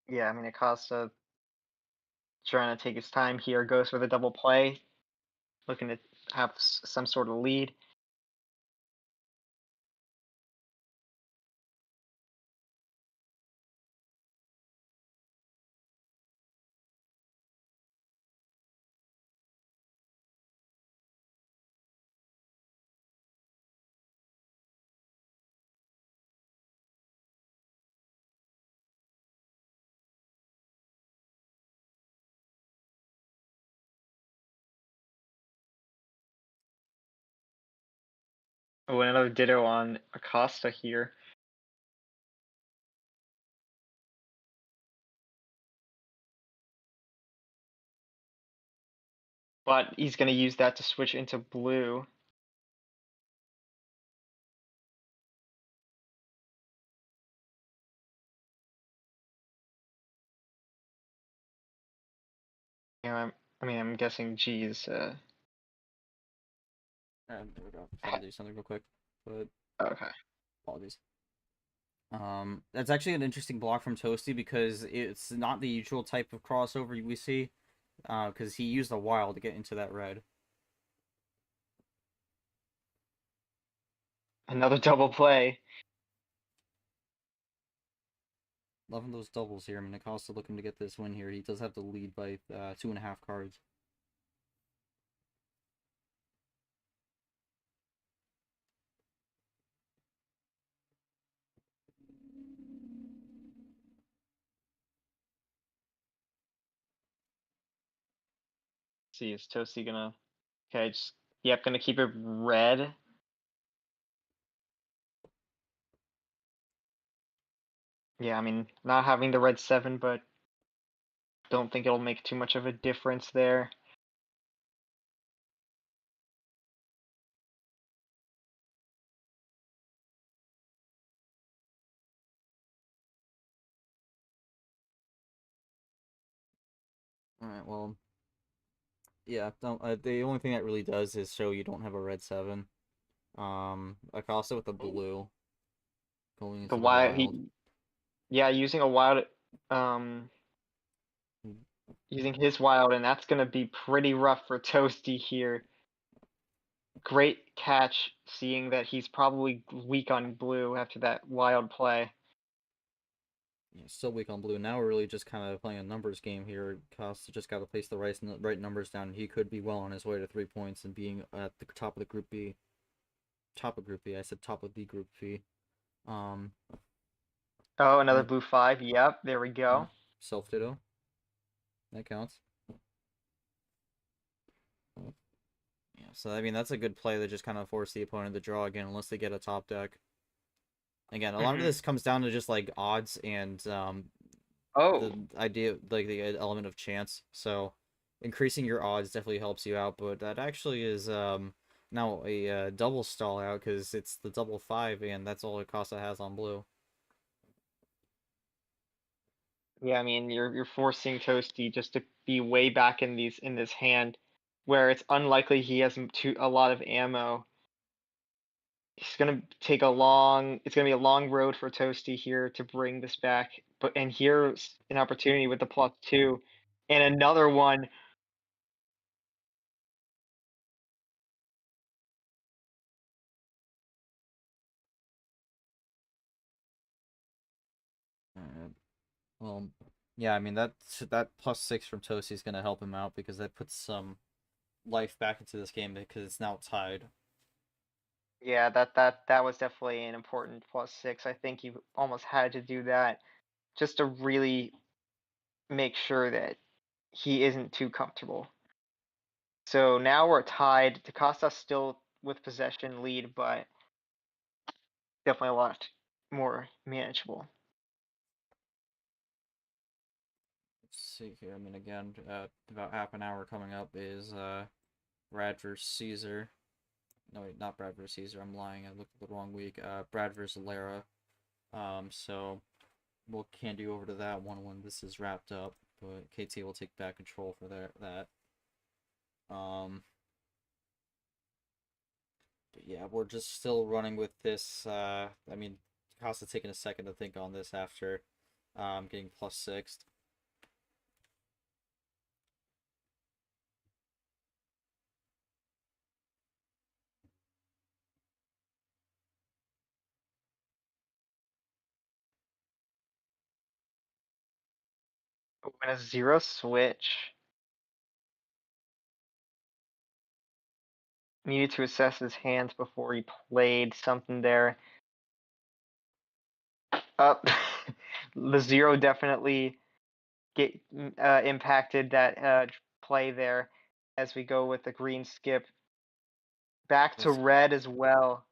Yeah, I mean, Acosta trying to take his time here, goes for the double play, looking to have some sort of lead. Oh, another ditto on Acosta here. But he's going to use that to switch into blue. Yeah, I'm guessing G is There we go. Trying to do something real quick, but okay. apologies. That's actually an interesting block from Toasty because it's not the usual type of crossover we see. Because he used a wild to get into that red. Another double play. Loving those doubles here. I mean, Acosta looking to get this win here. He does have the lead by 2.5 cards. See, is Toasty gonna? Okay, just yep, gonna keep it red. Yeah, I mean, not having the red 7, but don't think it'll make too much of a difference there. Alright, well, yeah, the only thing that really does is show you don't have a red 7. Acosta with the blue going The into the wild, wild. yeah, using a wild, um, using his wild, and that's gonna be pretty rough for Toasty here. Great catch, seeing that he's probably weak on blue after that wild play. Yeah, still weak on blue. Now we're really just kind of playing a numbers game here. Acosta just got to place the right numbers down. He could be well on his way to 3 points and being at the top of the Group B. Top of Group B. I said top of the Group B. Um, Oh, another yeah, blue 5. Yep, there we go. self ditto. That counts. Yeah, so I mean that's a good play that just kind of forced the opponent to draw again, unless they get a top deck. Again, a lot of this comes down to just like odds and Oh, the idea, like the element of chance. So increasing your odds definitely helps you out, but that actually is now a double stall out because it's the double 5, and that's all Acosta has on blue. yeah, I mean, you're forcing Toasty just to be way back in this hand, where it's unlikely he has a lot of ammo. It's gonna take it's gonna be a long road for Toasty here to bring this back. And here's an opportunity with the +2, and another one. Well, yeah, I mean that +6 from Toasty is gonna help him out because that puts some life back into this game because it's now tied. Yeah, that was definitely an important +6. I think you almost had to do that just to really make sure that he isn't too comfortable. So now we're tied. Dacosta's still with possession lead, but definitely a lot more manageable. Let's see here. I mean, again, about half an hour coming up is Brad versus Caesar. No, wait, not Brad versus Caesar. I'm lying. I looked at the wrong week. Brad versus Lara. So we'll can do over to that one when this is wrapped up. But KT will take back control for that. But yeah, we're just still running with this. I mean, Costa taking a second to think on this after getting +6. When a 0 switch. Needed to assess his hands before he played something there. Up. The 0 definitely impacted that play there as we go with the green skip. Back to red as well.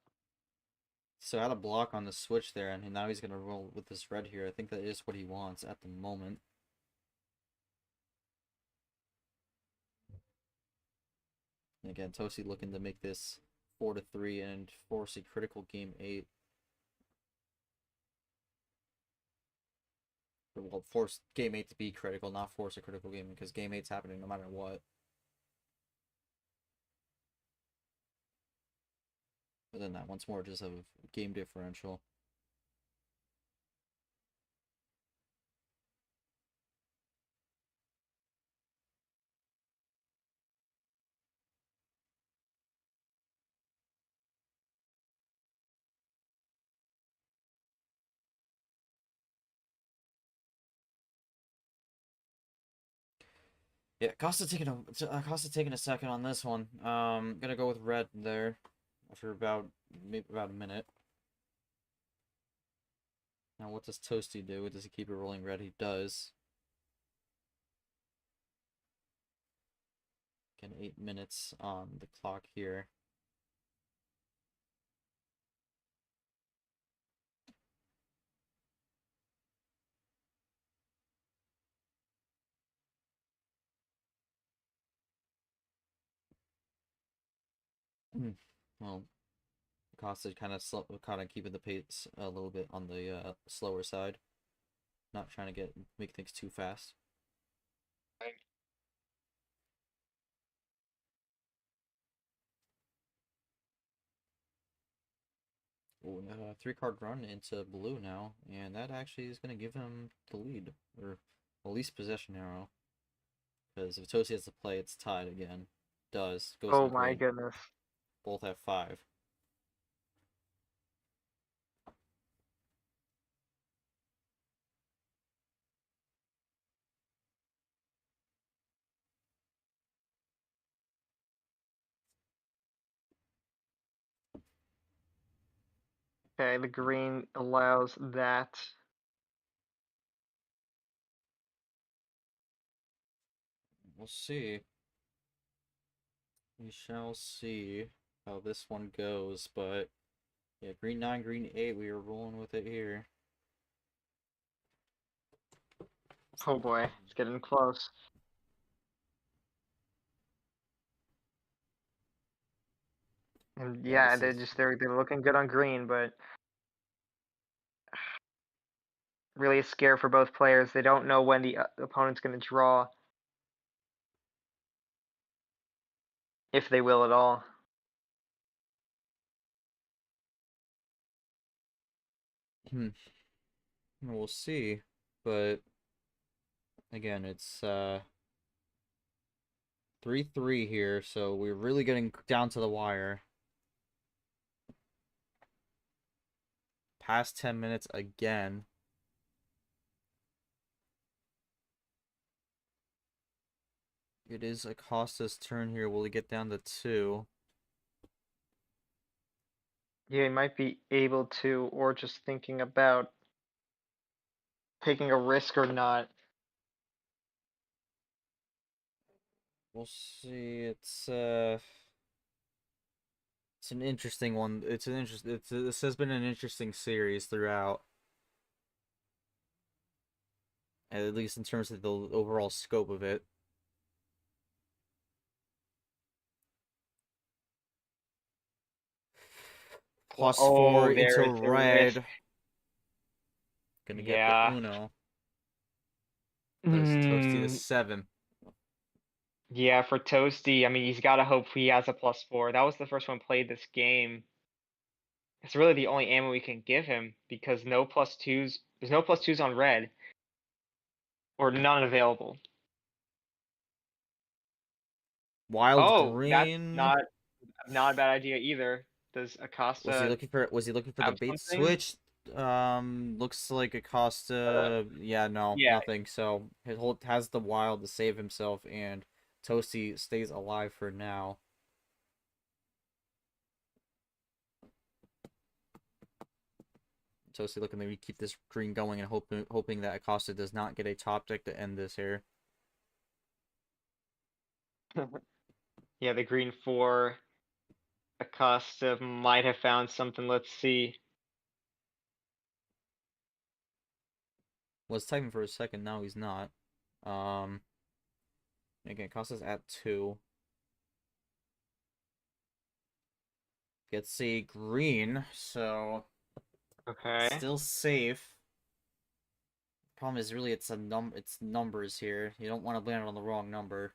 So I had a block on the switch there, and now he's gonna roll with this red here. I think that is what he wants at the moment. And again, Toasty looking to make this 4-3 and force a critical game 8. Well, force game 8 to be critical, not force a critical game, because game 8's happening no matter what. But then that one's more just a game differential. Yeah, Acosta taking a second on this one. Gonna go with red there after maybe about a minute. Now what does Toasty do? Does he keep it rolling red? He does. Again, 8 minutes on the clock here. Well, Acosta kind of keeping the pace a little bit on the slower side, not trying to make things too fast. Ooh, 3-card run into blue now, and that actually is going to give him the lead, or at least possession arrow. Because if Toasty has to play, it's tied again. Goes to Oh the my green. goodness. Both have 5. Okay, the green allows that. We'll see. We shall see how this one goes, but yeah, green 9, green 8, we are rolling with it here. Oh boy, it's getting close. And Yeah, yeah, this is they're looking good on green, but really a scare for both players. They don't know when the opponent's going to draw, if they will at all. we'll see, but again, it's 3-3 here, so we're really getting down to the wire. Past 10 minutes again. It is Acosta's turn here. Will he get down to 2? Yeah, he might be able to, or just thinking about taking a risk or not. We'll see. It's an interesting one. This has been an interesting series throughout. At least in terms of the overall scope of it. +4 into There's a risk. red. Gonna get the Yeah. Uno. There's Toasty to Mm, 7. yeah, for Toasty, I mean, he's got to hope he has a +4. That was the first one played this game. It's really the only ammo we can give him because no +2s. There's no +2s on red, or none available. Wild Oh, that's green. not a bad idea either. Does Was he Acosta looking for the have bait something? switch? Looks like Acosta, yeah, no, Yeah. nothing. So has the wild to save himself, and Toasty stays alive for now. Toasty looking to keep this green going and hoping that Acosta does not get a top deck to end this here. Yeah, the green 4. Acosta might have found something. Let's see. Was typing for a second, now he's not. Again, Acosta's at 2. Gets a green, so Okay. still safe. Problem is really it's numbers here. You don't want to land on the wrong number.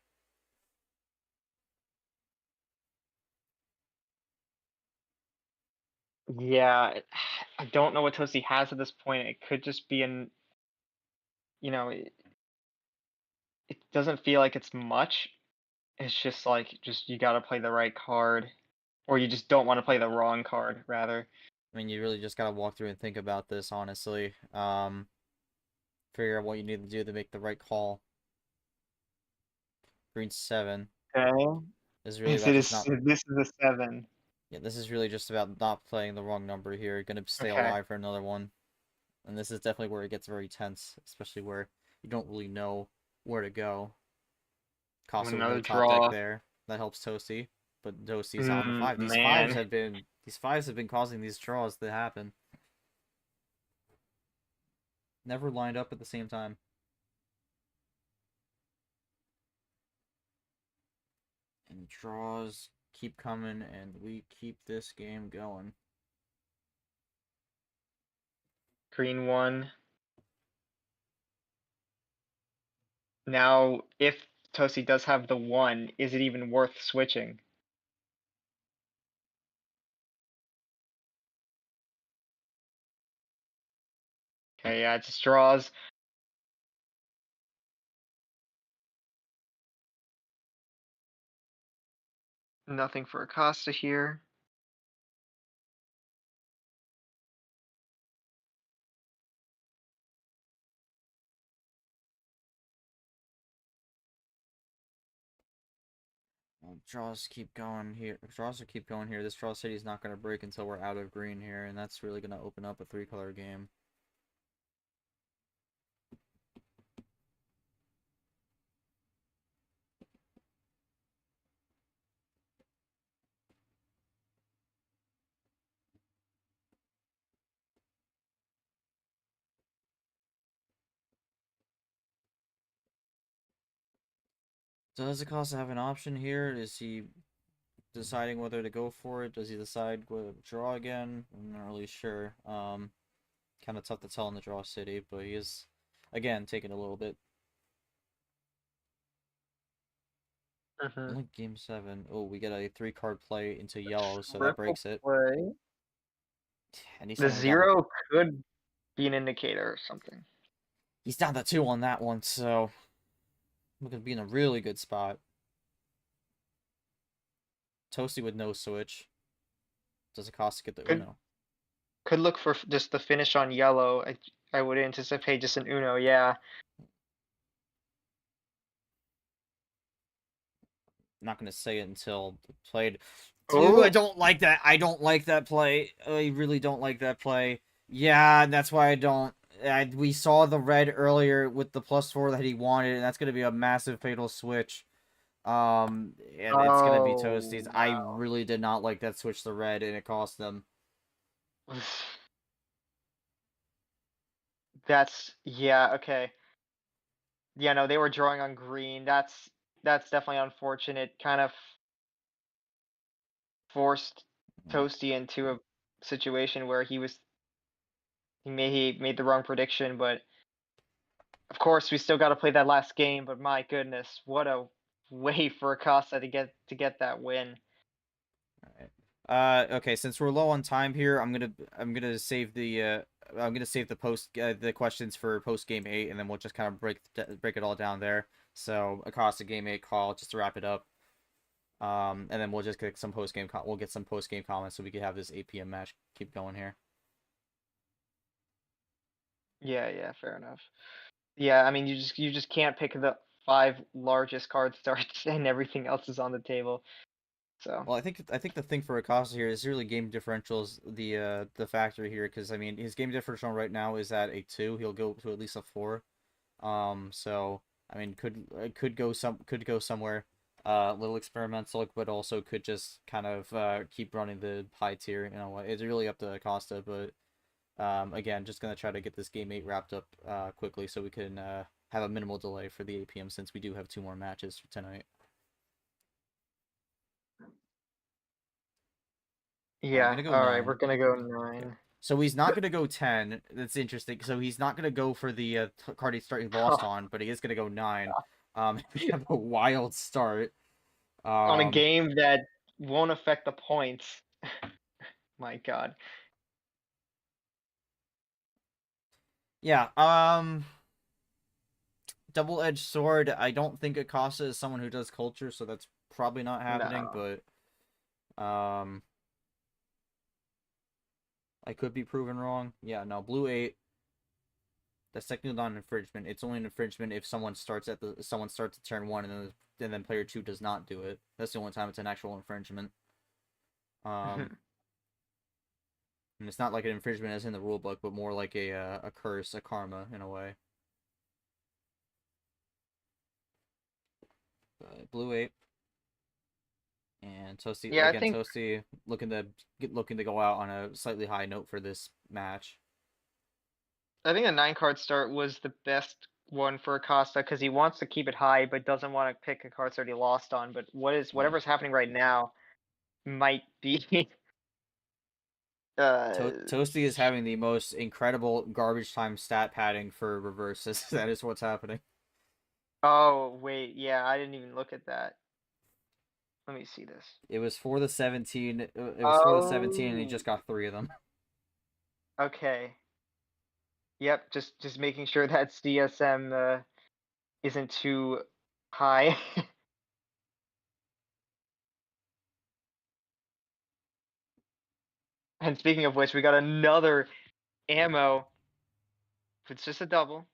Yeah, I don't know what Toasty has at this point. It could just be it doesn't feel like it's much. It's just like you gotta play the right card, or you just don't want to play the wrong card, rather. I mean, you really just gotta walk through and think about this, honestly. Figure out what you need to do to make the right call. Green 7 Okay. is really about just not. This is a 7. Yeah, this is really just about not playing the wrong number here. Gonna stay Okay. alive for another one. And this is definitely where it gets very tense, especially where you don't really know where to go. Acosta with no Another top deck draw. there. That helps Toasty. But Toasty's on the 5. Man. These fives have been causing these draws to happen. Never lined up at the same time. And draws keep coming, and we keep this game going. Green 1. Now, if Toasty does have the 1, is it even worth switching? Okay, yeah, it just draws. Nothing for Acosta here. Well, draws keep going here. Draws will keep going here. This draw city is not going to break until we're out of green here, and that's really going to open up a 3-color game. Does Acosta have an option here? Is he deciding whether to go for it? Does he decide whether to draw again? I'm not really sure. Kind of tough to tell in the draw city, but he is, again, taking a little bit. Only game 7. Oh, we get a 3-card play into yellow, so that breaks it. Play. And he's The only down. 0 could be an indicator or something. He's down to 2 on that one, so we could be in a really good spot. Toasty with no switch. Does Acosta get the Uno? Could look for just the finish on yellow. I would anticipate just an Uno, yeah. Not going to say it until played. Oh. I don't like that. I don't like that play. I really don't like that play. Yeah, that's why I don't. We saw the red earlier with the +4 that he wanted, and that's going to be a massive fatal switch. And it's going to be Toasty's. Wow. I really did not like that switch to red, and it cost them. Yeah, okay. Yeah, no, they were drawing on green. That's definitely unfortunate. Kind of forced Toasty into a situation where he made the wrong prediction, but of course we still got to play that last game. But my goodness, what a way for Acosta to get that win. Okay, since we're low on time here, I'm gonna save the the questions for post game 8, and then we'll just kind of break it all down there. So Acosta game 8 call just to wrap it up. And then we'll just get some post game comments so we can have this 8 p.m. match keep going here. Yeah, fair enough. Yeah, I mean you just can't pick the 5 largest card starts and everything else is on the table. So. Well, I think the thing for Acosta here is really game differentials the factor here, because I mean his game differential right now is at a 2. He'll go to at least a 4. So I mean could go somewhere a little experimental, but also could just kind of keep running the high tier. You know, it's really up to Acosta, but again, just gonna try to get this game 8 wrapped up quickly so we can have a minimal delay for the 8 p.m. since we do have 2 more matches for tonight. Yeah, Gonna go all right, 9. we're gonna go 9. So he's not gonna go 10. That's interesting. So he's not gonna go for the card he lost on, but he is gonna go 9. We have a wild start. On a game that won't affect the points. My God. Yeah, double-edged sword. I don't think Acosta is someone who does culture, so that's probably not happening, No. but I could be proven wrong. Yeah, no, blue 8. That's technically not an infringement. It's only an infringement if someone starts at turn 1 and then player 2 does not do it. That's the only time it's an actual infringement. And it's not like an infringement as in the rule book, but more like a curse, a karma in a way. Blue 8. And Toasty, Yeah, I again, think Toasty looking to go out on a slightly high note for this match. a 9-card start was the best one for Acosta because he wants to keep it high but doesn't want to pick a card start he lost on. But whatever's happening right now might be Toasty is having the most incredible garbage time stat padding for reverses. That is what's happening. Oh wait, yeah, I didn't even look at that. Let me see this. It was for the 17. It was for the 17, and he Oh, just got 3 of them. okay. Yep, just making sure that CSM isn't too high. And speaking of which, we got another ammo. It's just a double.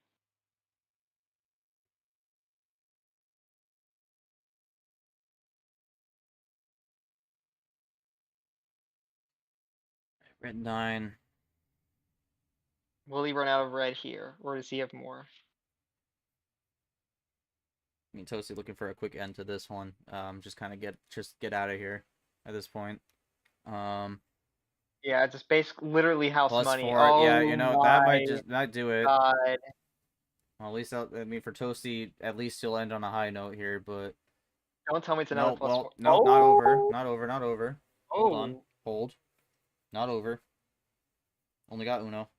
Red 9. Will he run out of red here, or does he have more? I mean, Toasty looking for a quick end to this one. Just kind of get out of here at this point. Yeah, it's just literally house money. +4. Yeah, Oh you know that my might do it. God. Well, at least I mean for Toasty, at least he'll end on a high note here. But Don't tell me it's another no, +4. no, not over, Oh, not over, not over. Hold on, oh, hold, not over. Only got Uno.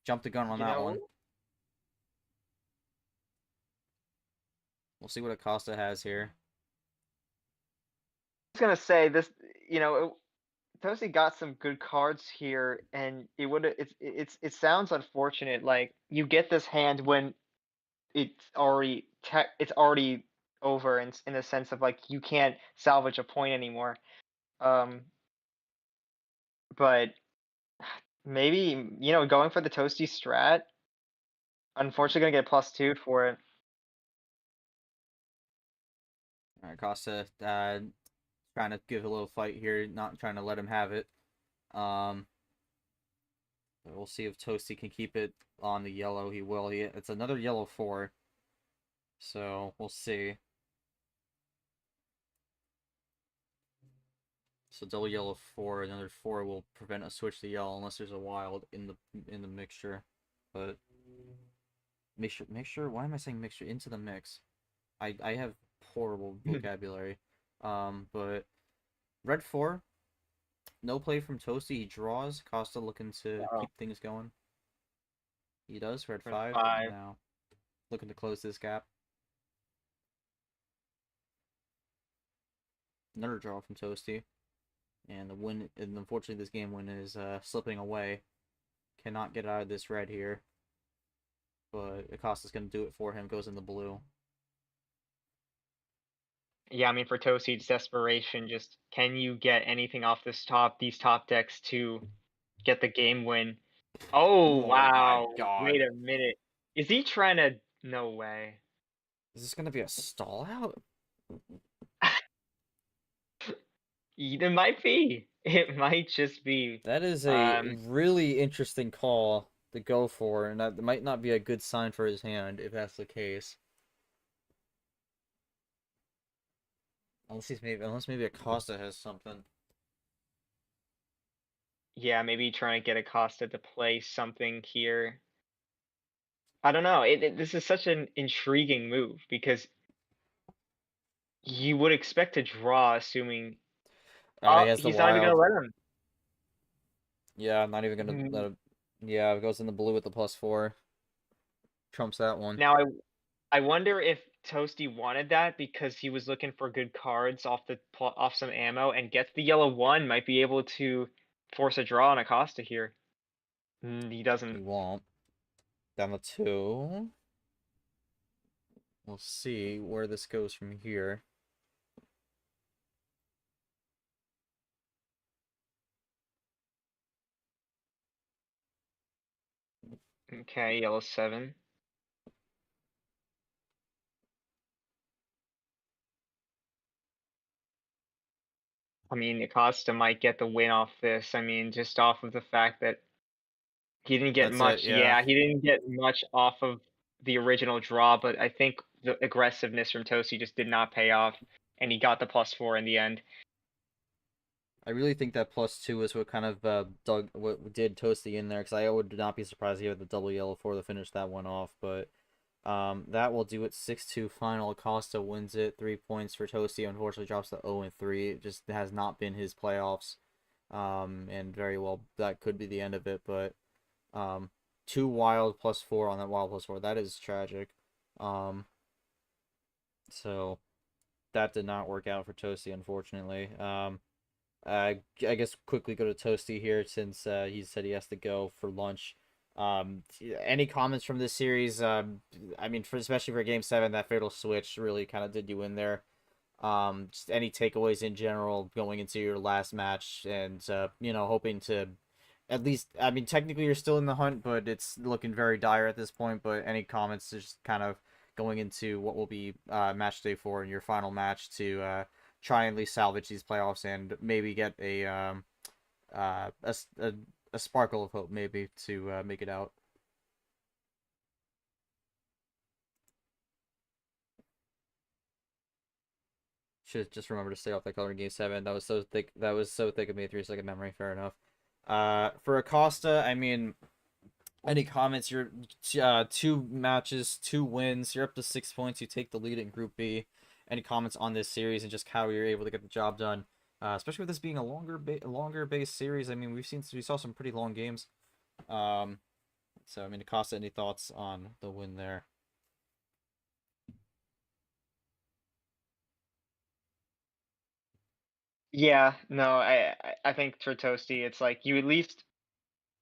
Jumped the gun on you that know, one. We'll see what Acosta has here. I was gonna say this. You know, Toasty got some good cards here, and it would it sounds unfortunate. Like you get this hand when it's already over in the sense of like you can't salvage a point anymore. Um, but maybe going for the Toasty strat. Unfortunately, gonna get +2 for it. All right, Acosta trying to give a little fight here, not trying to let him have it. But we'll see if Toasty can keep it on the yellow. He will. It's another yellow 4. So we'll see. So double yellow 4, another 4 will prevent a switch to yellow unless there's a wild in the mixture. But mixture. Why am I saying mixture into the mix? I have horrible vocabulary. But red 4, no play from Toasty. He draws. Costa looking to Oh, keep things going. He does. Red red 5 5. now, looking to close this gap. Another draw from Toasty. And the win, and unfortunately this game win is slipping away. Cannot get out of this red here. But Acosta's going to do it for him, goes in the blue. Yeah, I mean for Toasty, it's desperation. Just can you get anything off these top decks to get the game win? Oh Oh my wow! Wait god. a minute. Is he trying to? No way. Is this going to be a stall out? It might be. It might just be. That is a really interesting call to go for, and that might not be a good sign for his hand if that's the case. Unless maybe Acosta has something. Yeah, maybe trying to get Acosta to play something here. I don't know. This is such an intriguing move because you would expect to draw, assuming. He Oh, has the he's not even gonna wild. let him. Yeah, I'm not even gonna let Mm, him. Yeah, it goes in the blue with the +4. Trumps that one. Now I wonder if Toasty wanted that because he was looking for good cards off some ammo, and gets the yellow 1, might be able to force a draw on Acosta here. He He doesn't. won't. Down to 2. We'll see where this goes from here. Okay, yellow 7. I mean, Acosta might get the win off this. I mean, just off of the fact that he didn't get That's it, much. yeah. Yeah, he didn't get much off of the original draw, but I think the aggressiveness from Toasty just did not pay off, and he got the +4 in the end. I really think that +2 is what kind of what did Toasty in there, because I would not be surprised if he had the double yellow 4 to finish that one off, but that will do it. 6-2 final. Acosta wins it. 3 points for Toasty. Unfortunately, drops to 0-3. It just has not been his playoffs, and very well that could be the end of it, but 2 wild +4 on that wild +4. That is tragic. So that did not work out for Toasty, unfortunately. I guess quickly go to Toasty here since he said he has to go for lunch. Any comments from this series? I mean, especially for Game 7, that fatal switch really kind of did you in there. Just any takeaways in general going into your last match, and hoping to at least. I mean, technically you're still in the hunt, but it's looking very dire at this point. But any comments, just kind of going into what will be match day 4 and your final match to try and at least salvage these playoffs and maybe get uh, a, a, a sparkle of hope maybe to make it out. Should just remember to stay off that color in Game 7. That was so thick. That was so thick of me. 3-second memory. Fair enough. For Acosta, I mean, any comments? You're 2 matches, 2 wins. You're up to 6 points. You take the lead in Group B. Any comments on this series and just how you're able to get the job done? Especially with this being a longer based series. I mean, we saw some pretty long games. So I mean, Acosta, any thoughts on the win there? Yeah, no, I think for Toasty, it's like you at least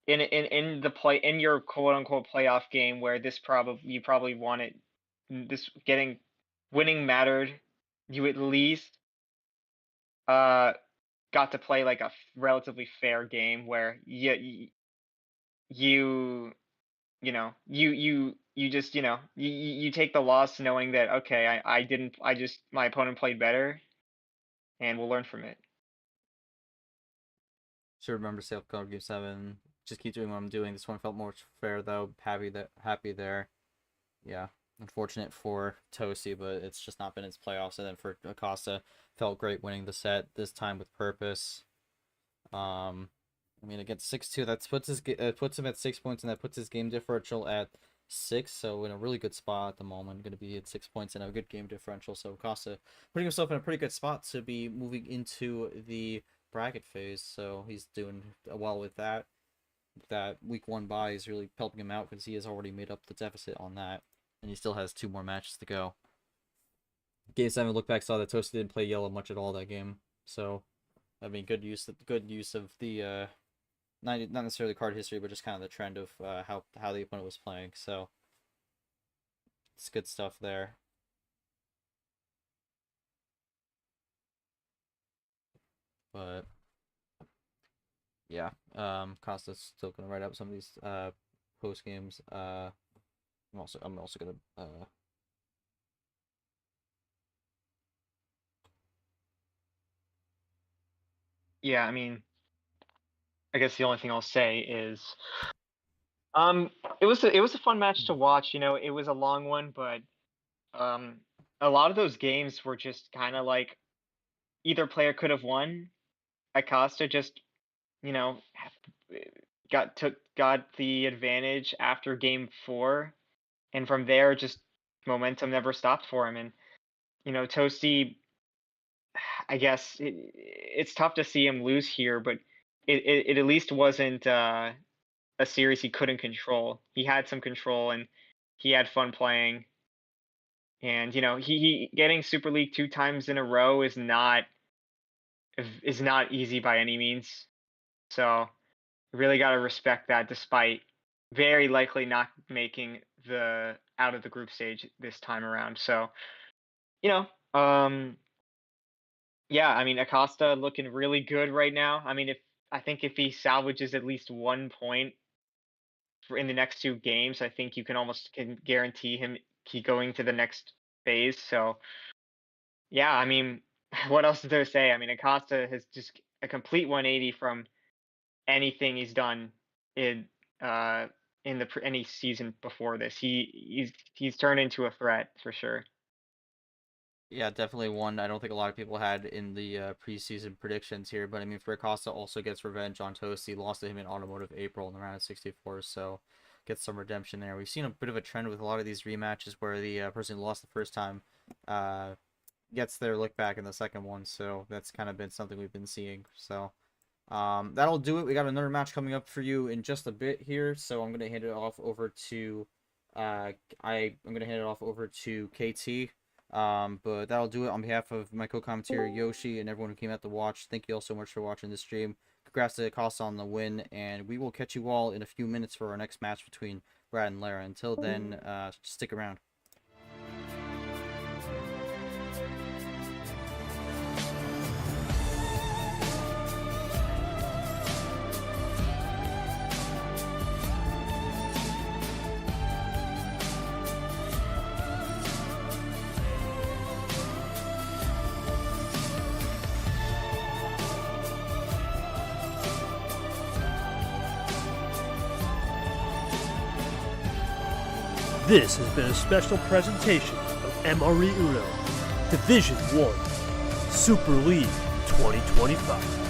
in the play in your quote unquote playoff game where you probably wanted this getting winning mattered. You at least uh got to play like a relatively fair game where you you just you take the loss knowing that okay, I didn't I just my opponent played better, and we'll learn from it. Should remember to stay up color Game 7. Just keep doing what I'm doing. This one felt more fair though. Happy there. Yeah. Unfortunate for Toasty, but it's just not been his playoffs. And then for Acosta, felt great winning the set this time with purpose. I mean, against 6-2, that puts him at 6 points, and that puts his game differential at 6. So in a really good spot at the moment, going to be at 6 points and a good game differential. So Acosta putting himself in a pretty good spot to be moving into the bracket phase. So he's doing well with that. That week 1 bye is really helping him out because he has already made up the deficit on that, and he still has 2 more matches to go. Game 7 look back saw that Toasty didn't play yellow much at all that game. So I mean, good use of the not necessarily card history, but just kind of the trend of how the opponent was playing. So it's good stuff there. But yeah, Costa's still gonna write up some of these post games. I'm also gonna Yeah, I mean, I guess the only thing I'll say is it was a fun match to watch. It was a long one, but um a lot of those games were just kind of like either player could have won. Acosta just you know got the advantage after game 4, and from there just momentum never stopped for him. And Toasty, I guess it's tough to see him lose here, but it at least wasn't a series he couldn't control. He had some control, and he had fun playing. And he getting Super League 2 times in a row is not easy by any means. So really got to respect that, despite very likely not making the out of the group stage this time around. So you know, yeah, I mean Acosta looking really good right now. I mean, I think if he salvages at least 1 point in the next 2 games, I think you can guarantee him going to the next phase. So yeah, I mean, what else is there to say? I mean, Acosta has just a complete 180 from anything he's done in uh any season before this. He's turned into a threat for sure. Yeah, definitely one I don't think a lot of people had in the preseason predictions here. But I mean, for Acosta also gets revenge on Toasty. Lost to him in Automotive April in the round of 64, so gets some redemption there. We've seen a bit of a trend with a lot of these rematches where the person who lost the first time gets their look back in the second one. So that's kind of been something we've been seeing. So that'll do it. We got another match coming up for you in just a bit here. So I'm gonna hand it off over to I'm gonna hand it off over to KT. But that'll do it on behalf of my co-commentator Yoshi and everyone who came out to watch. Thank you all so much for watching this stream. Congrats to Acosta on the win, and we will catch you all in a few minutes for our next match between Brad and Lara. Until then, stick around. This has been a special presentation of MRE Uno Division 1 Super League 2025.